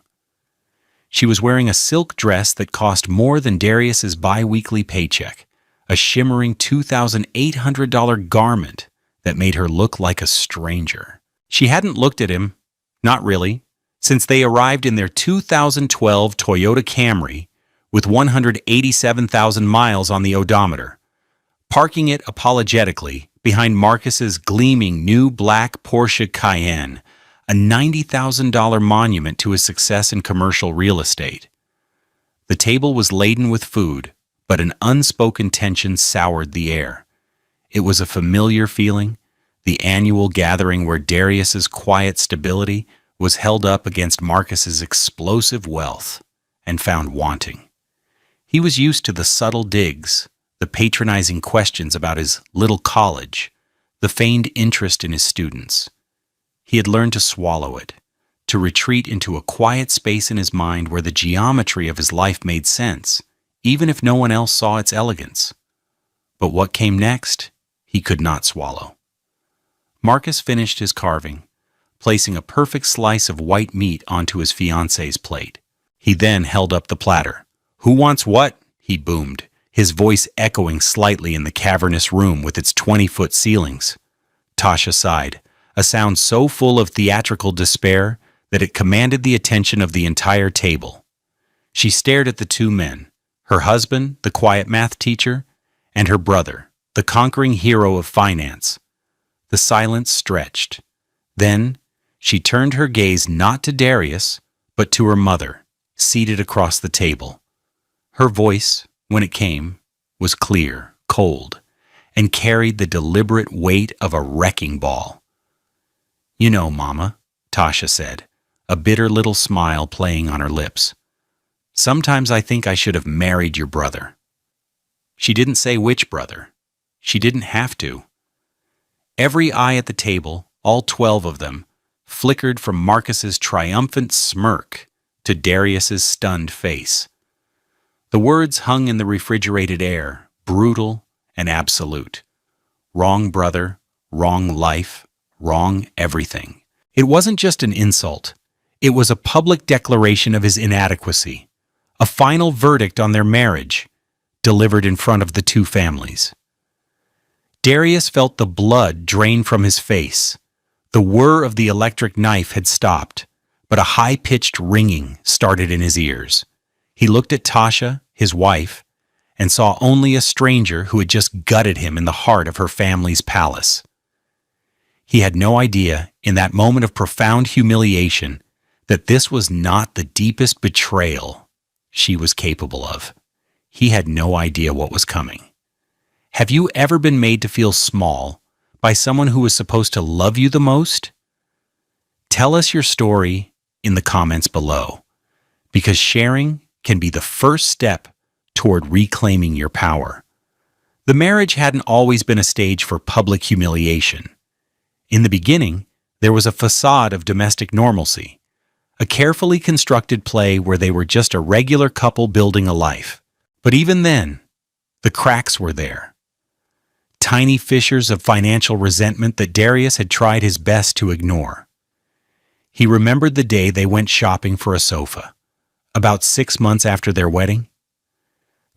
She was wearing a silk dress that cost more than Darius's bi-weekly paycheck, a shimmering $2,800 garment that made her look like a stranger. She hadn't looked at him, not really, since they arrived in their 2012 Toyota Camry with 187,000 miles on the odometer, parking it apologetically behind Marcus's gleaming new black Porsche Cayenne, a $90,000 monument to his success in commercial real estate. The table was laden with food, but an unspoken tension soured the air. It was a familiar feeling, the annual gathering where Darius's quiet stability was held up against Marcus's explosive wealth and found wanting. He was used to the subtle digs, the patronizing questions about his little college, the feigned interest in his students. He had learned to swallow it, to retreat into a quiet space in his mind where the geometry of his life made sense, even if no one else saw its elegance. But what came next, he could not swallow. Marcus finished his carving, placing a perfect slice of white meat onto his fiancée's plate. He then held up the platter. "Who wants what?" he boomed, his voice echoing slightly in the cavernous room with its 20-foot ceilings. Tasha sighed, a sound so full of theatrical despair that it commanded the attention of the entire table. She stared at the two men, her husband, the quiet math teacher, and her brother, the conquering hero of finance. The silence stretched. Then, she turned her gaze not to Darius, but to her mother, seated across the table. Her voice, when it came, was clear, cold, and carried the deliberate weight of a wrecking ball. "You know, Mama," Tasha said, a bitter little smile playing on her lips. "Sometimes I think I should have married your brother." She didn't say which brother. She didn't have to. Every eye at the table, all 12 of them, flickered from Marcus's triumphant smirk to Darius's stunned face. The words hung in the refrigerated air, brutal and absolute. Wrong brother, wrong life, wrong everything. It wasn't just an insult. It was a public declaration of his inadequacy, a final verdict on their marriage, delivered in front of the two families. Darius felt the blood drain from his face. The whir of the electric knife had stopped, but a high-pitched ringing started in his ears. He looked at Tasha, his wife, and saw only a stranger who had just gutted him in the heart of her family's palace. He had no idea, in that moment of profound humiliation, that this was not the deepest betrayal she was capable of. He had no idea what was coming. Have you ever been made to feel small by someone who was supposed to love you the most? Tell us your story in the comments below, because sharing can be the first step toward reclaiming your power. The marriage hadn't always been a stage for public humiliation. In the beginning, there was a facade of domestic normalcy, a carefully constructed play where they were just a regular couple building a life. But even then, the cracks were there. Tiny fissures of financial resentment that Darius had tried his best to ignore. He remembered the day they went shopping for a sofa, about 6 months after their wedding.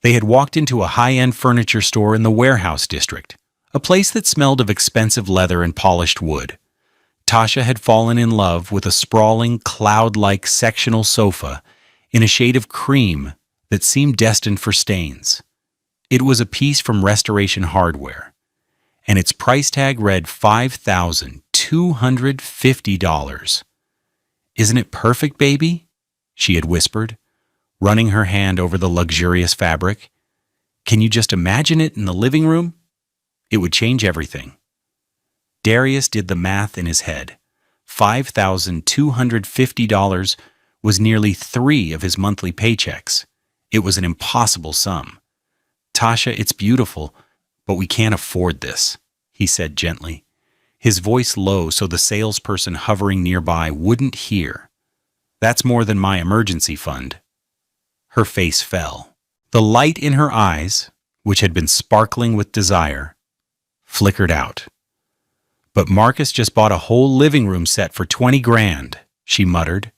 They had walked into a high-end furniture store in the warehouse district, a place that smelled of expensive leather and polished wood. Tasha had fallen in love with a sprawling, cloud-like sectional sofa in a shade of cream that seemed destined for stains. It was a piece from Restoration Hardware, and its price tag read $5,250. "Isn't it perfect, baby?" she had whispered, running her hand over the luxurious fabric. "Can you just imagine it in the living room? It would change everything." Darius did the math in his head. $5,250 was nearly 3 of his monthly paychecks. It was an impossible sum. "Tasha, it's beautiful, but we can't afford this," he said gently, his voice low so the salesperson hovering nearby wouldn't hear. "That's more than my emergency fund." Her face fell. The light in her eyes, which had been sparkling with desire, flickered out. "But Marcus just bought a whole living room set for 20 grand, she muttered,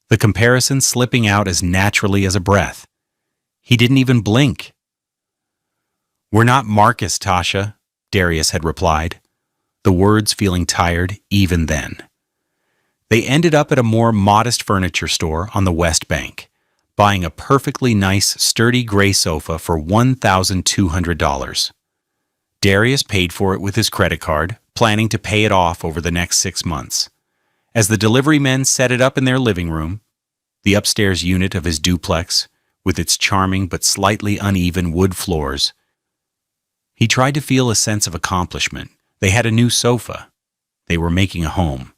the comparison slipping out as naturally as a breath. He didn't even blink. "We're not Marcus, Tasha," Darius had replied, the words feeling tired even then. They ended up at a more modest furniture store on the West Bank, buying a perfectly nice, sturdy gray sofa for $1,200. Darius paid for it with his credit card, planning to pay it off over the next 6 months. As the delivery men set it up in their living room, the upstairs unit of his duplex, with its charming but slightly uneven wood floors, he tried to feel a sense of accomplishment. They had a new sofa. They were making a home.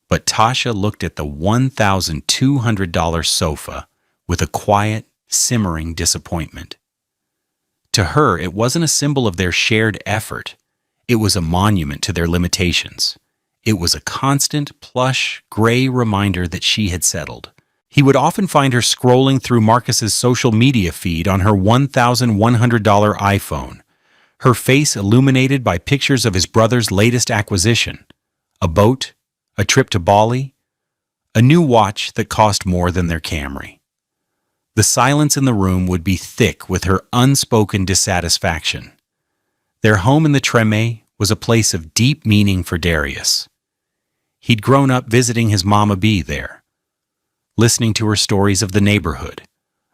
But Tasha looked at the $1,200 sofa with a quiet, simmering disappointment. To her, it wasn't a symbol of their shared effort. It was a monument to their limitations. It was a constant, plush, gray reminder that she had settled. He would often find her scrolling through Marcus's social media feed on her $1,100 iPhone, her face illuminated by pictures of his brother's latest acquisition, a boat, a trip to Bali, a new watch that cost more than their Camry. The silence in the room would be thick with her unspoken dissatisfaction. Their home in the Treme was a place of deep meaning for Darius. He'd grown up visiting his Mama B there, listening to her stories of the neighborhood,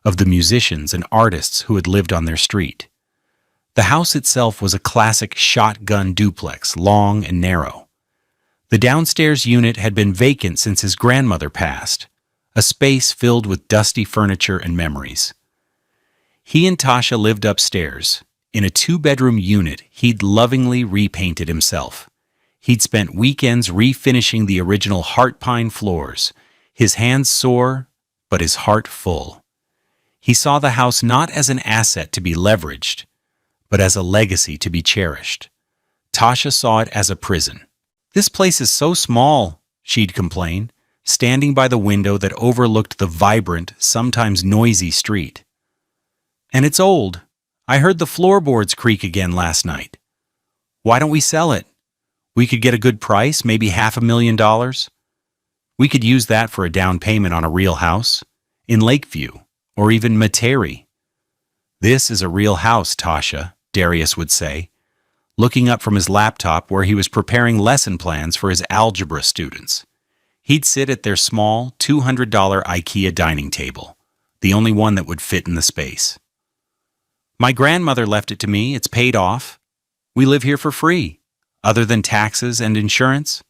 of the musicians and artists who had lived on their street. The house itself was a classic shotgun duplex, long and narrow. The downstairs unit had been vacant since his grandmother passed, a space filled with dusty furniture and memories. He and Tasha lived upstairs, in a 2-bedroom unit he'd lovingly repainted himself. He'd spent weekends refinishing the original heart pine floors, his hands sore, but his heart full. He saw the house not as an asset to be leveraged, but as a legacy to be cherished. Tasha saw it as a prison. "This place is so small," she'd complain, standing by the window that overlooked the vibrant, sometimes noisy street. "And it's old. I heard the floorboards creak again last night. Why don't we sell it? We could get a good price, maybe $500,000. We could use that for a down payment on a real house, in Lakeview, or even Metairie." "This is a real house, Tasha," Darius would say, looking up from his laptop where he was preparing lesson plans for his algebra students. He'd sit at their small, $200 IKEA dining table, the only one that would fit in the space. My grandmother left it to me. It's paid off. We live here for free, other than taxes and insurance.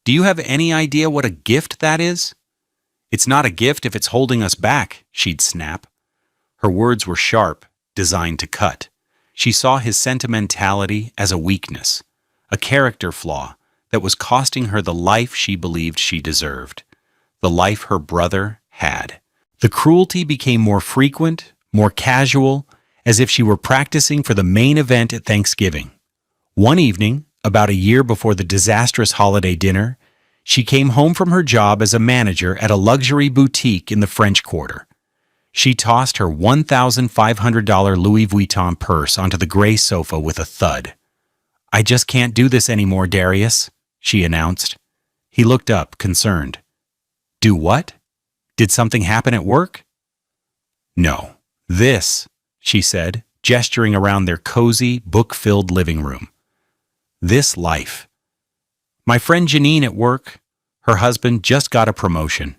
Do you have any idea what a gift that is? It's not a gift if it's holding us back, she'd snap. Her words were sharp, designed to cut. She saw his sentimentality as a weakness, a character flaw that was costing her the life she believed she deserved, the life her brother had. The cruelty became more frequent, more casual, as if she were practicing for the main event at Thanksgiving. One evening, about a year before the disastrous holiday dinner, she came home from her job as a manager at a luxury boutique in the French Quarter. She tossed her $1,500 Louis Vuitton purse onto the gray sofa with a thud. "I just can't do this anymore, Darius," she announced. He looked up, concerned. "Do what? Did something happen at work?" "No, this," she said, gesturing around their cozy, book-filled living room. "This life. My friend Janine at work, her husband just got a promotion.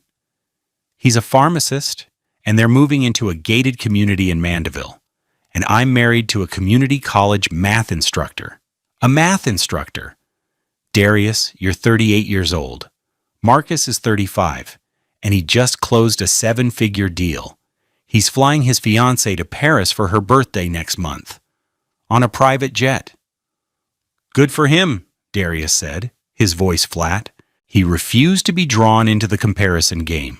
He's a pharmacist, and they're moving into a gated community in Mandeville. And I'm married to a community college math instructor. A math instructor. Darius, you're 38 years old. Marcus is 35, and he just closed a 7-figure deal. He's flying his fiancée to Paris for her birthday next month. On a private jet." "Good for him," Darius said, his voice flat. He refused to be drawn into the comparison game.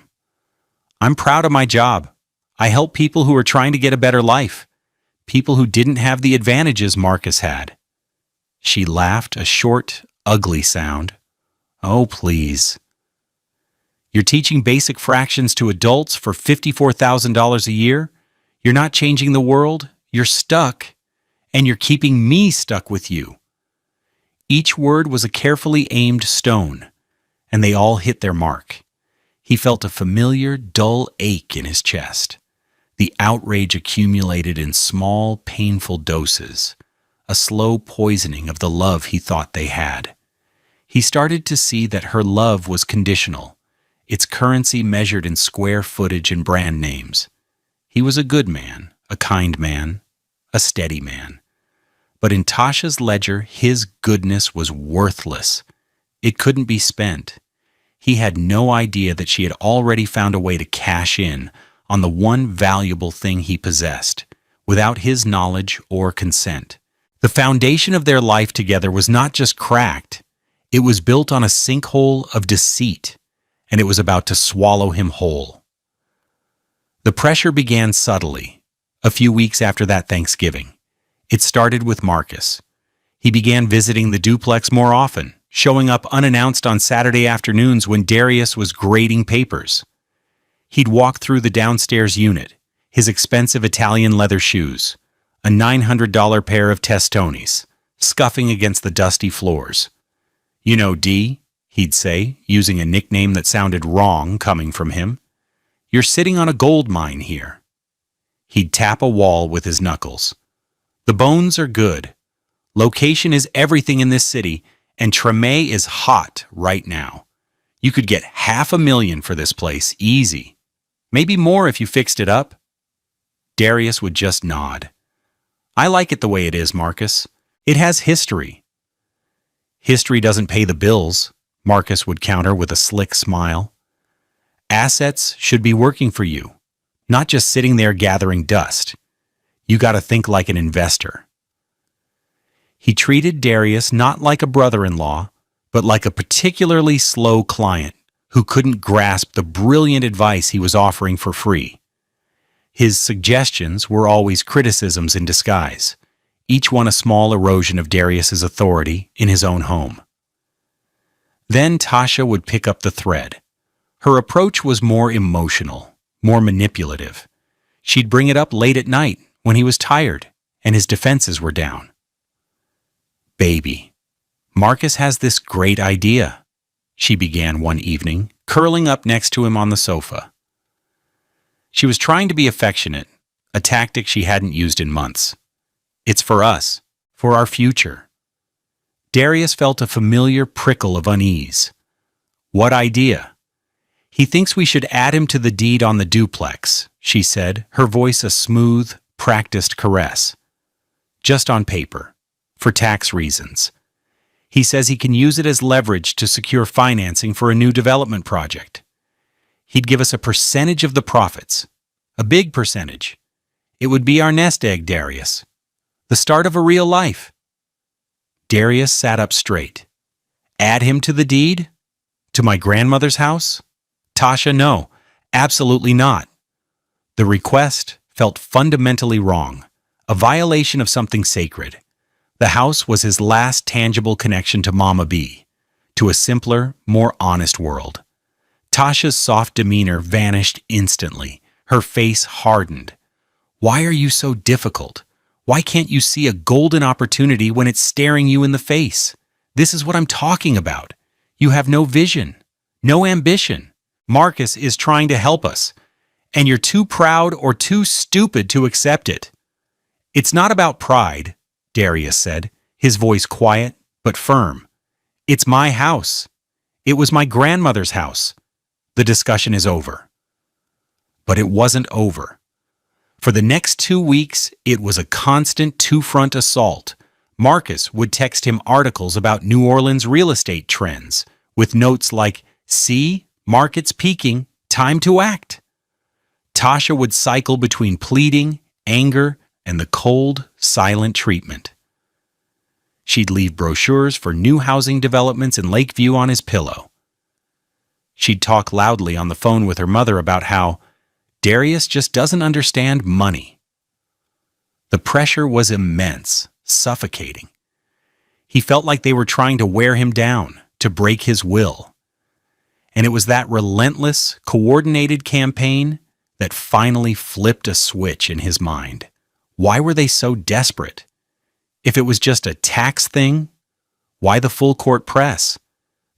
"I'm proud of my job. I help people who are trying to get a better life. People who didn't have the advantages Marcus had." She laughed, a short, ugly sound. "Oh, please. You're teaching basic fractions to adults for $54,000 a year? You're not changing the world? You're stuck. And you're keeping me stuck with you." Each word was a carefully aimed stone, and they all hit their mark. He felt a familiar, dull ache in his chest. The outrage accumulated in small, painful doses, a slow poisoning of the love he thought they had. He started to see that her love was conditional, its currency measured in square footage and brand names. He was a good man, a kind man, a steady man. But in Tasha's ledger, his goodness was worthless. It couldn't be spent. He had no idea that she had already found a way to cash in on the one valuable thing he possessed, without his knowledge or consent. The foundation of their life together was not just cracked, it was built on a sinkhole of deceit, and it was about to swallow him whole. The pressure began subtly, a few weeks after that Thanksgiving. It started with Marcus. He began visiting the duplex more often, showing up unannounced on Saturday afternoons when Darius was grading papers. He'd walk through the downstairs unit, his expensive Italian leather shoes, a $900 pair of Testonis, scuffing against the dusty floors. "You know, D," he'd say, using a nickname that sounded wrong coming from him. "You're sitting on a gold mine here." He'd tap a wall with his knuckles. "The bones are good. Location is everything in this city, and Treme is hot right now. You could get $500,000 for this place, easy. Maybe more if you fixed it up." Darius would just nod. "I like it the way it is, Marcus. It has history." "History doesn't pay the bills," Marcus would counter with a slick smile. "Assets should be working for you, not just sitting there gathering dust. You gotta think like an investor." He treated Darius not like a brother-in-law, but like a particularly slow client who couldn't grasp the brilliant advice he was offering for free. His suggestions were always criticisms in disguise, each one a small erosion of Darius's authority in his own home. Then Tasha would pick up the thread. Her approach was more emotional, more manipulative. She'd bring it up late at night when he was tired and his defenses were down. "Baby, Marcus has this great idea," she began one evening, curling up next to him on the sofa. She was trying to be affectionate, a tactic she hadn't used in months. "It's for us, for our future." Darius felt a familiar prickle of unease. What idea? He thinks we should add him to the deed on the duplex, she said, her voice a smooth, practiced caress. Just on paper, for tax reasons. He says he can use it as leverage to secure financing for a new development project. He'd give us a percentage of the profits. A big percentage. It would be our nest egg, Darius. The start of a real life. Darius sat up straight. Add him to the deed? To my grandmother's house? Tasha, no, absolutely not. The request felt fundamentally wrong, a violation of something sacred. The house was his last tangible connection to Mama B, to a simpler, more honest world. Tasha's soft demeanor vanished instantly. Her face hardened. Why are you so difficult? Why can't you see a golden opportunity when it's staring you in the face? This is what I'm talking about. You have no vision, no ambition. Marcus is trying to help us, and you're too proud or too stupid to accept it. It's not about pride, Darius said, his voice quiet but firm. It's my house. It was my grandmother's house. The discussion is over. But it wasn't over. For the next 2 weeks, it was a constant two-front assault. Marcus would text him articles about New Orleans real estate trends, with notes like, "See, market's peaking, time to act." Tasha would cycle between pleading, anger, and the cold, silent treatment. She'd leave brochures for new housing developments in Lakeview on his pillow. She'd talk loudly on the phone with her mother about how Darius just doesn't understand money. The pressure was immense, suffocating. He felt like they were trying to wear him down, to break his will. And it was that relentless, coordinated campaign that finally flipped a switch in his mind. Why were they so desperate? If it was just a tax thing, why the full court press?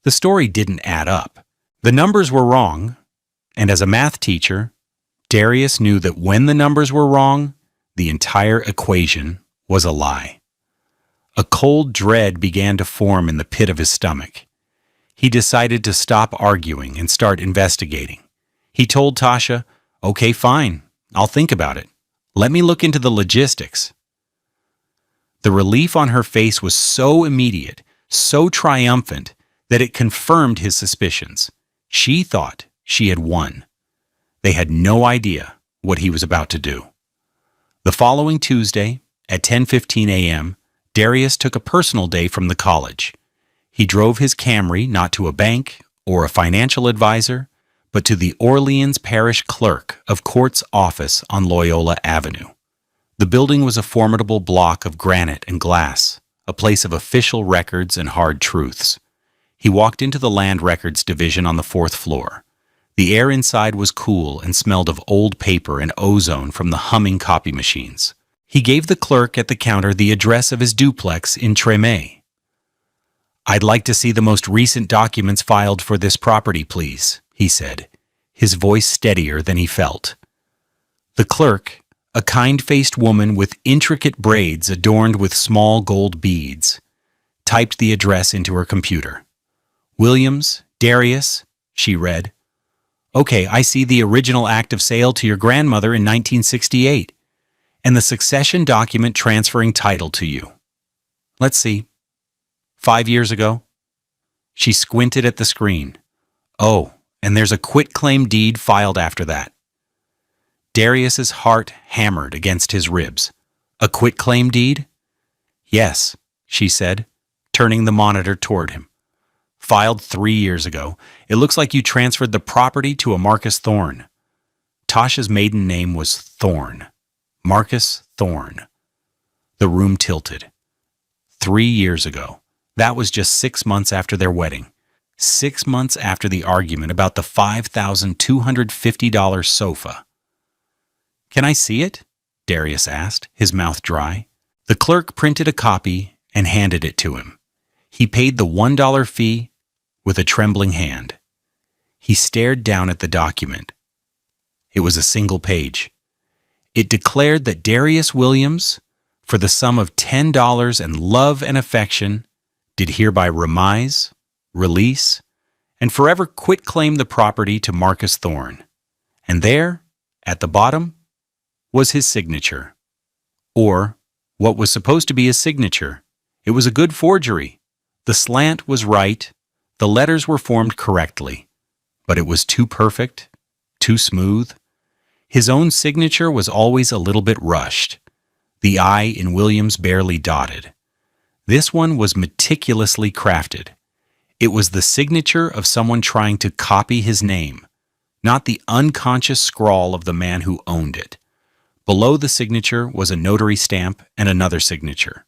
The story didn't add up. The numbers were wrong, and as a math teacher, Darius knew that when the numbers were wrong, the entire equation was a lie. A cold dread began to form in the pit of his stomach. He decided to stop arguing and start investigating. He told Tasha, "Okay, fine, I'll think about it. Let me look into the logistics." The relief on her face was so immediate, so triumphant, that it confirmed his suspicions. She thought she had won. They had no idea what he was about to do. The following Tuesday, at 10:15 a.m., Darius took a personal day from the college. He drove his Camry not to a bank or a financial advisor, but to the Orleans Parish Clerk of Court's office on Loyola Avenue. The building was a formidable block of granite and glass, a place of official records and hard truths. He walked into the Land Records Division on the 4th floor. The air inside was cool and smelled of old paper and ozone from the humming copy machines. He gave the clerk at the counter the address of his duplex in Tremay. "I'd like to see the most recent documents filed for this property, please," he said, his voice steadier than he felt. The clerk, a kind-faced woman with intricate braids adorned with small gold beads, typed the address into her computer. "Williams, Darius," she read. "Okay, I see the original act of sale to your grandmother in 1968, and the succession document transferring title to you. Let's see. 5 years ago?" She squinted at the screen. "Oh, and there's a quitclaim deed filed after that." Darius's heart hammered against his ribs. "A quitclaim deed?" "Yes," she said, turning the monitor toward him. "Filed 3 years ago. It looks like you transferred the property to a Marcus Thorne." Tasha's maiden name was Thorne. Marcus Thorne. The room tilted. 3 years ago. That was just 6 months after their wedding. 6 months after the argument about the $5,250 sofa. "Can I see it?" Darius asked, his mouth dry. The clerk printed a copy and handed it to him. He paid the $1 fee with a trembling hand. He stared down at the document. It was a single page. It declared that Darius Williams, for the sum of $10 and love and affection, did hereby remise, release, and forever quit-claim the property to Marcus Thorne. And there, at the bottom, was his signature. Or what was supposed to be his signature. It was a good forgery. The slant was right, the letters were formed correctly, but it was too perfect, too smooth. His own signature was always a little bit rushed, the I in Williams barely dotted. This one was meticulously crafted. It was the signature of someone trying to copy his name, not the unconscious scrawl of the man who owned it. Below the signature was a notary stamp and another signature,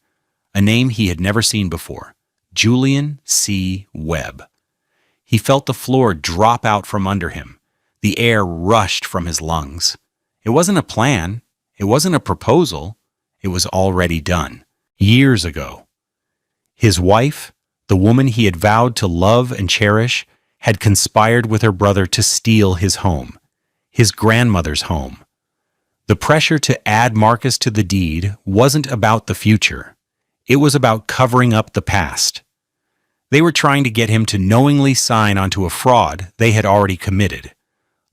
a name he had never seen before, Julian C. Webb. He felt the floor drop out from under him. The air rushed from his lungs. It wasn't a plan. It wasn't a proposal. It was already done. Years ago. His wife, the woman he had vowed to love and cherish, had conspired with her brother to steal his home, his grandmother's home. The pressure to add Marcus to the deed wasn't about the future. It was about covering up the past. They were trying to get him to knowingly sign onto a fraud they had already committed,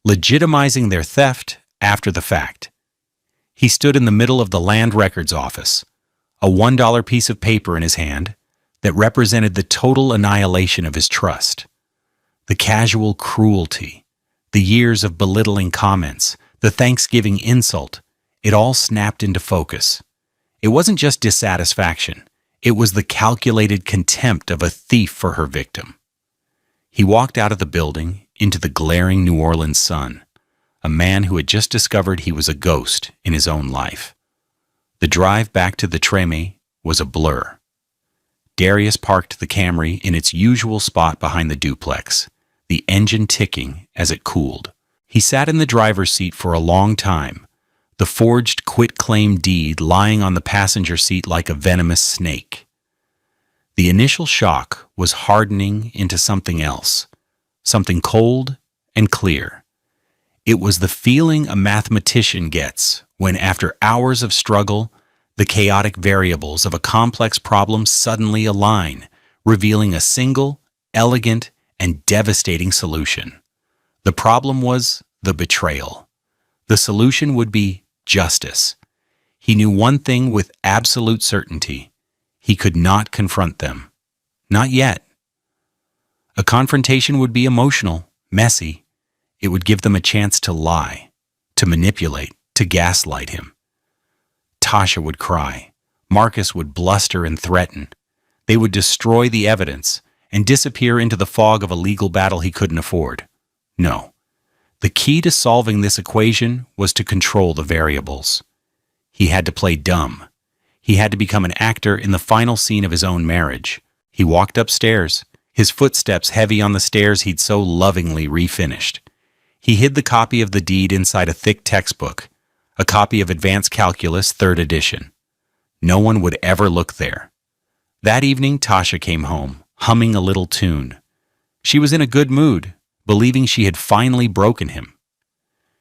legitimizing their theft after the fact. He stood in the middle of the land records office, a $1 piece of paper in his hand that represented the total annihilation of his trust. The casual cruelty, the years of belittling comments, the Thanksgiving insult, it all snapped into focus. It wasn't just dissatisfaction. It was the calculated contempt of a thief for her victim. He walked out of the building into the glaring New Orleans sun, a man who had just discovered he was a ghost in his own life. The drive back to the Treme was a blur. Darius parked the Camry in its usual spot behind the duplex, the engine ticking as it cooled. He sat in the driver's seat for a long time, the forged quit-claim deed lying on the passenger seat like a venomous snake. The initial shock was hardening into something else, something cold and clear. It was the feeling a mathematician gets when, after hours of struggle, the chaotic variables of a complex problem suddenly align, revealing a single, elegant, and devastating solution. The problem was the betrayal. The solution would be justice. He knew one thing with absolute certainty. He could not confront them. Not yet. A confrontation would be emotional, messy. It would give them a chance to lie, to manipulate, to gaslight him. Tasha would cry. Marcus would bluster and threaten. They would destroy the evidence and disappear into the fog of a legal battle he couldn't afford. No. The key to solving this equation was to control the variables. He had to play dumb. He had to become an actor in the final scene of his own marriage. He walked upstairs, his footsteps heavy on the stairs he'd so lovingly refinished. He hid the copy of the deed inside a thick textbook, a copy of Advanced Calculus, 3rd edition. No one would ever look there. That evening, Tasha came home, humming a little tune. She was in a good mood, believing she had finally broken him.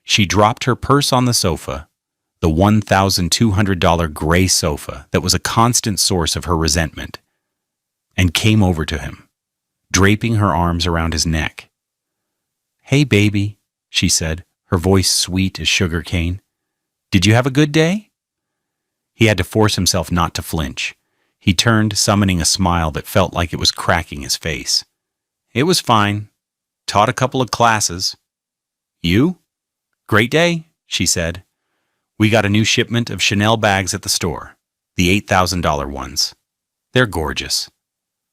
She dropped her purse on the sofa, the $1,200 gray sofa that was a constant source of her resentment, and came over to him, draping her arms around his neck. "Hey, baby," she said, her voice sweet as sugar cane. "Did you have a good day?" He had to force himself not to flinch. He turned, summoning a smile that felt like it was cracking his face. "It was fine. Taught a couple of classes." "You?" "Great day," she said. "We got a new shipment of Chanel bags at the store, the $8,000 ones. They're gorgeous."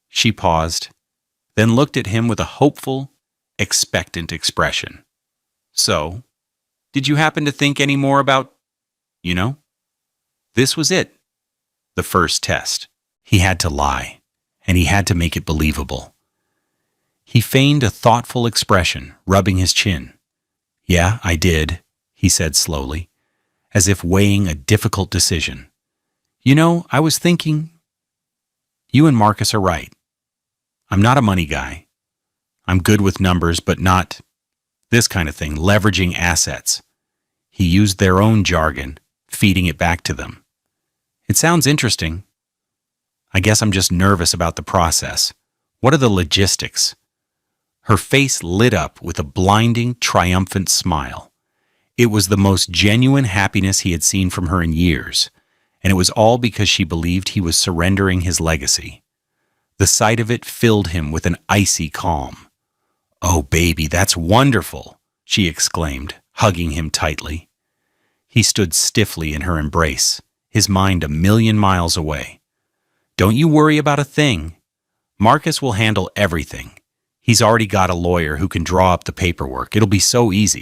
She paused, then looked at him with a hopeful, expectant expression. "So, did you happen to think any more about, you know?" This was it. The first test. He had to lie, and he had to make it believable. He feigned a thoughtful expression, rubbing his chin. "Yeah, I did," he said slowly, as if weighing a difficult decision. "You know, I was thinking, you and Marcus are right. I'm not a money guy. I'm good with numbers, but not this kind of thing, leveraging assets." He used their own jargon, feeding it back to them. "It sounds interesting. I guess I'm just nervous about the process. What are the logistics?" Her face lit up with a blinding, triumphant smile. It was the most genuine happiness he had seen from her in years, and it was all because she believed he was surrendering his legacy. The sight of it filled him with an icy calm. "Oh, baby, that's wonderful," she exclaimed, hugging him tightly. He stood stiffly in her embrace, his mind a million miles away. "Don't you worry about a thing. Marcus will handle everything. He's already got a lawyer who can draw up the paperwork. It'll be so easy."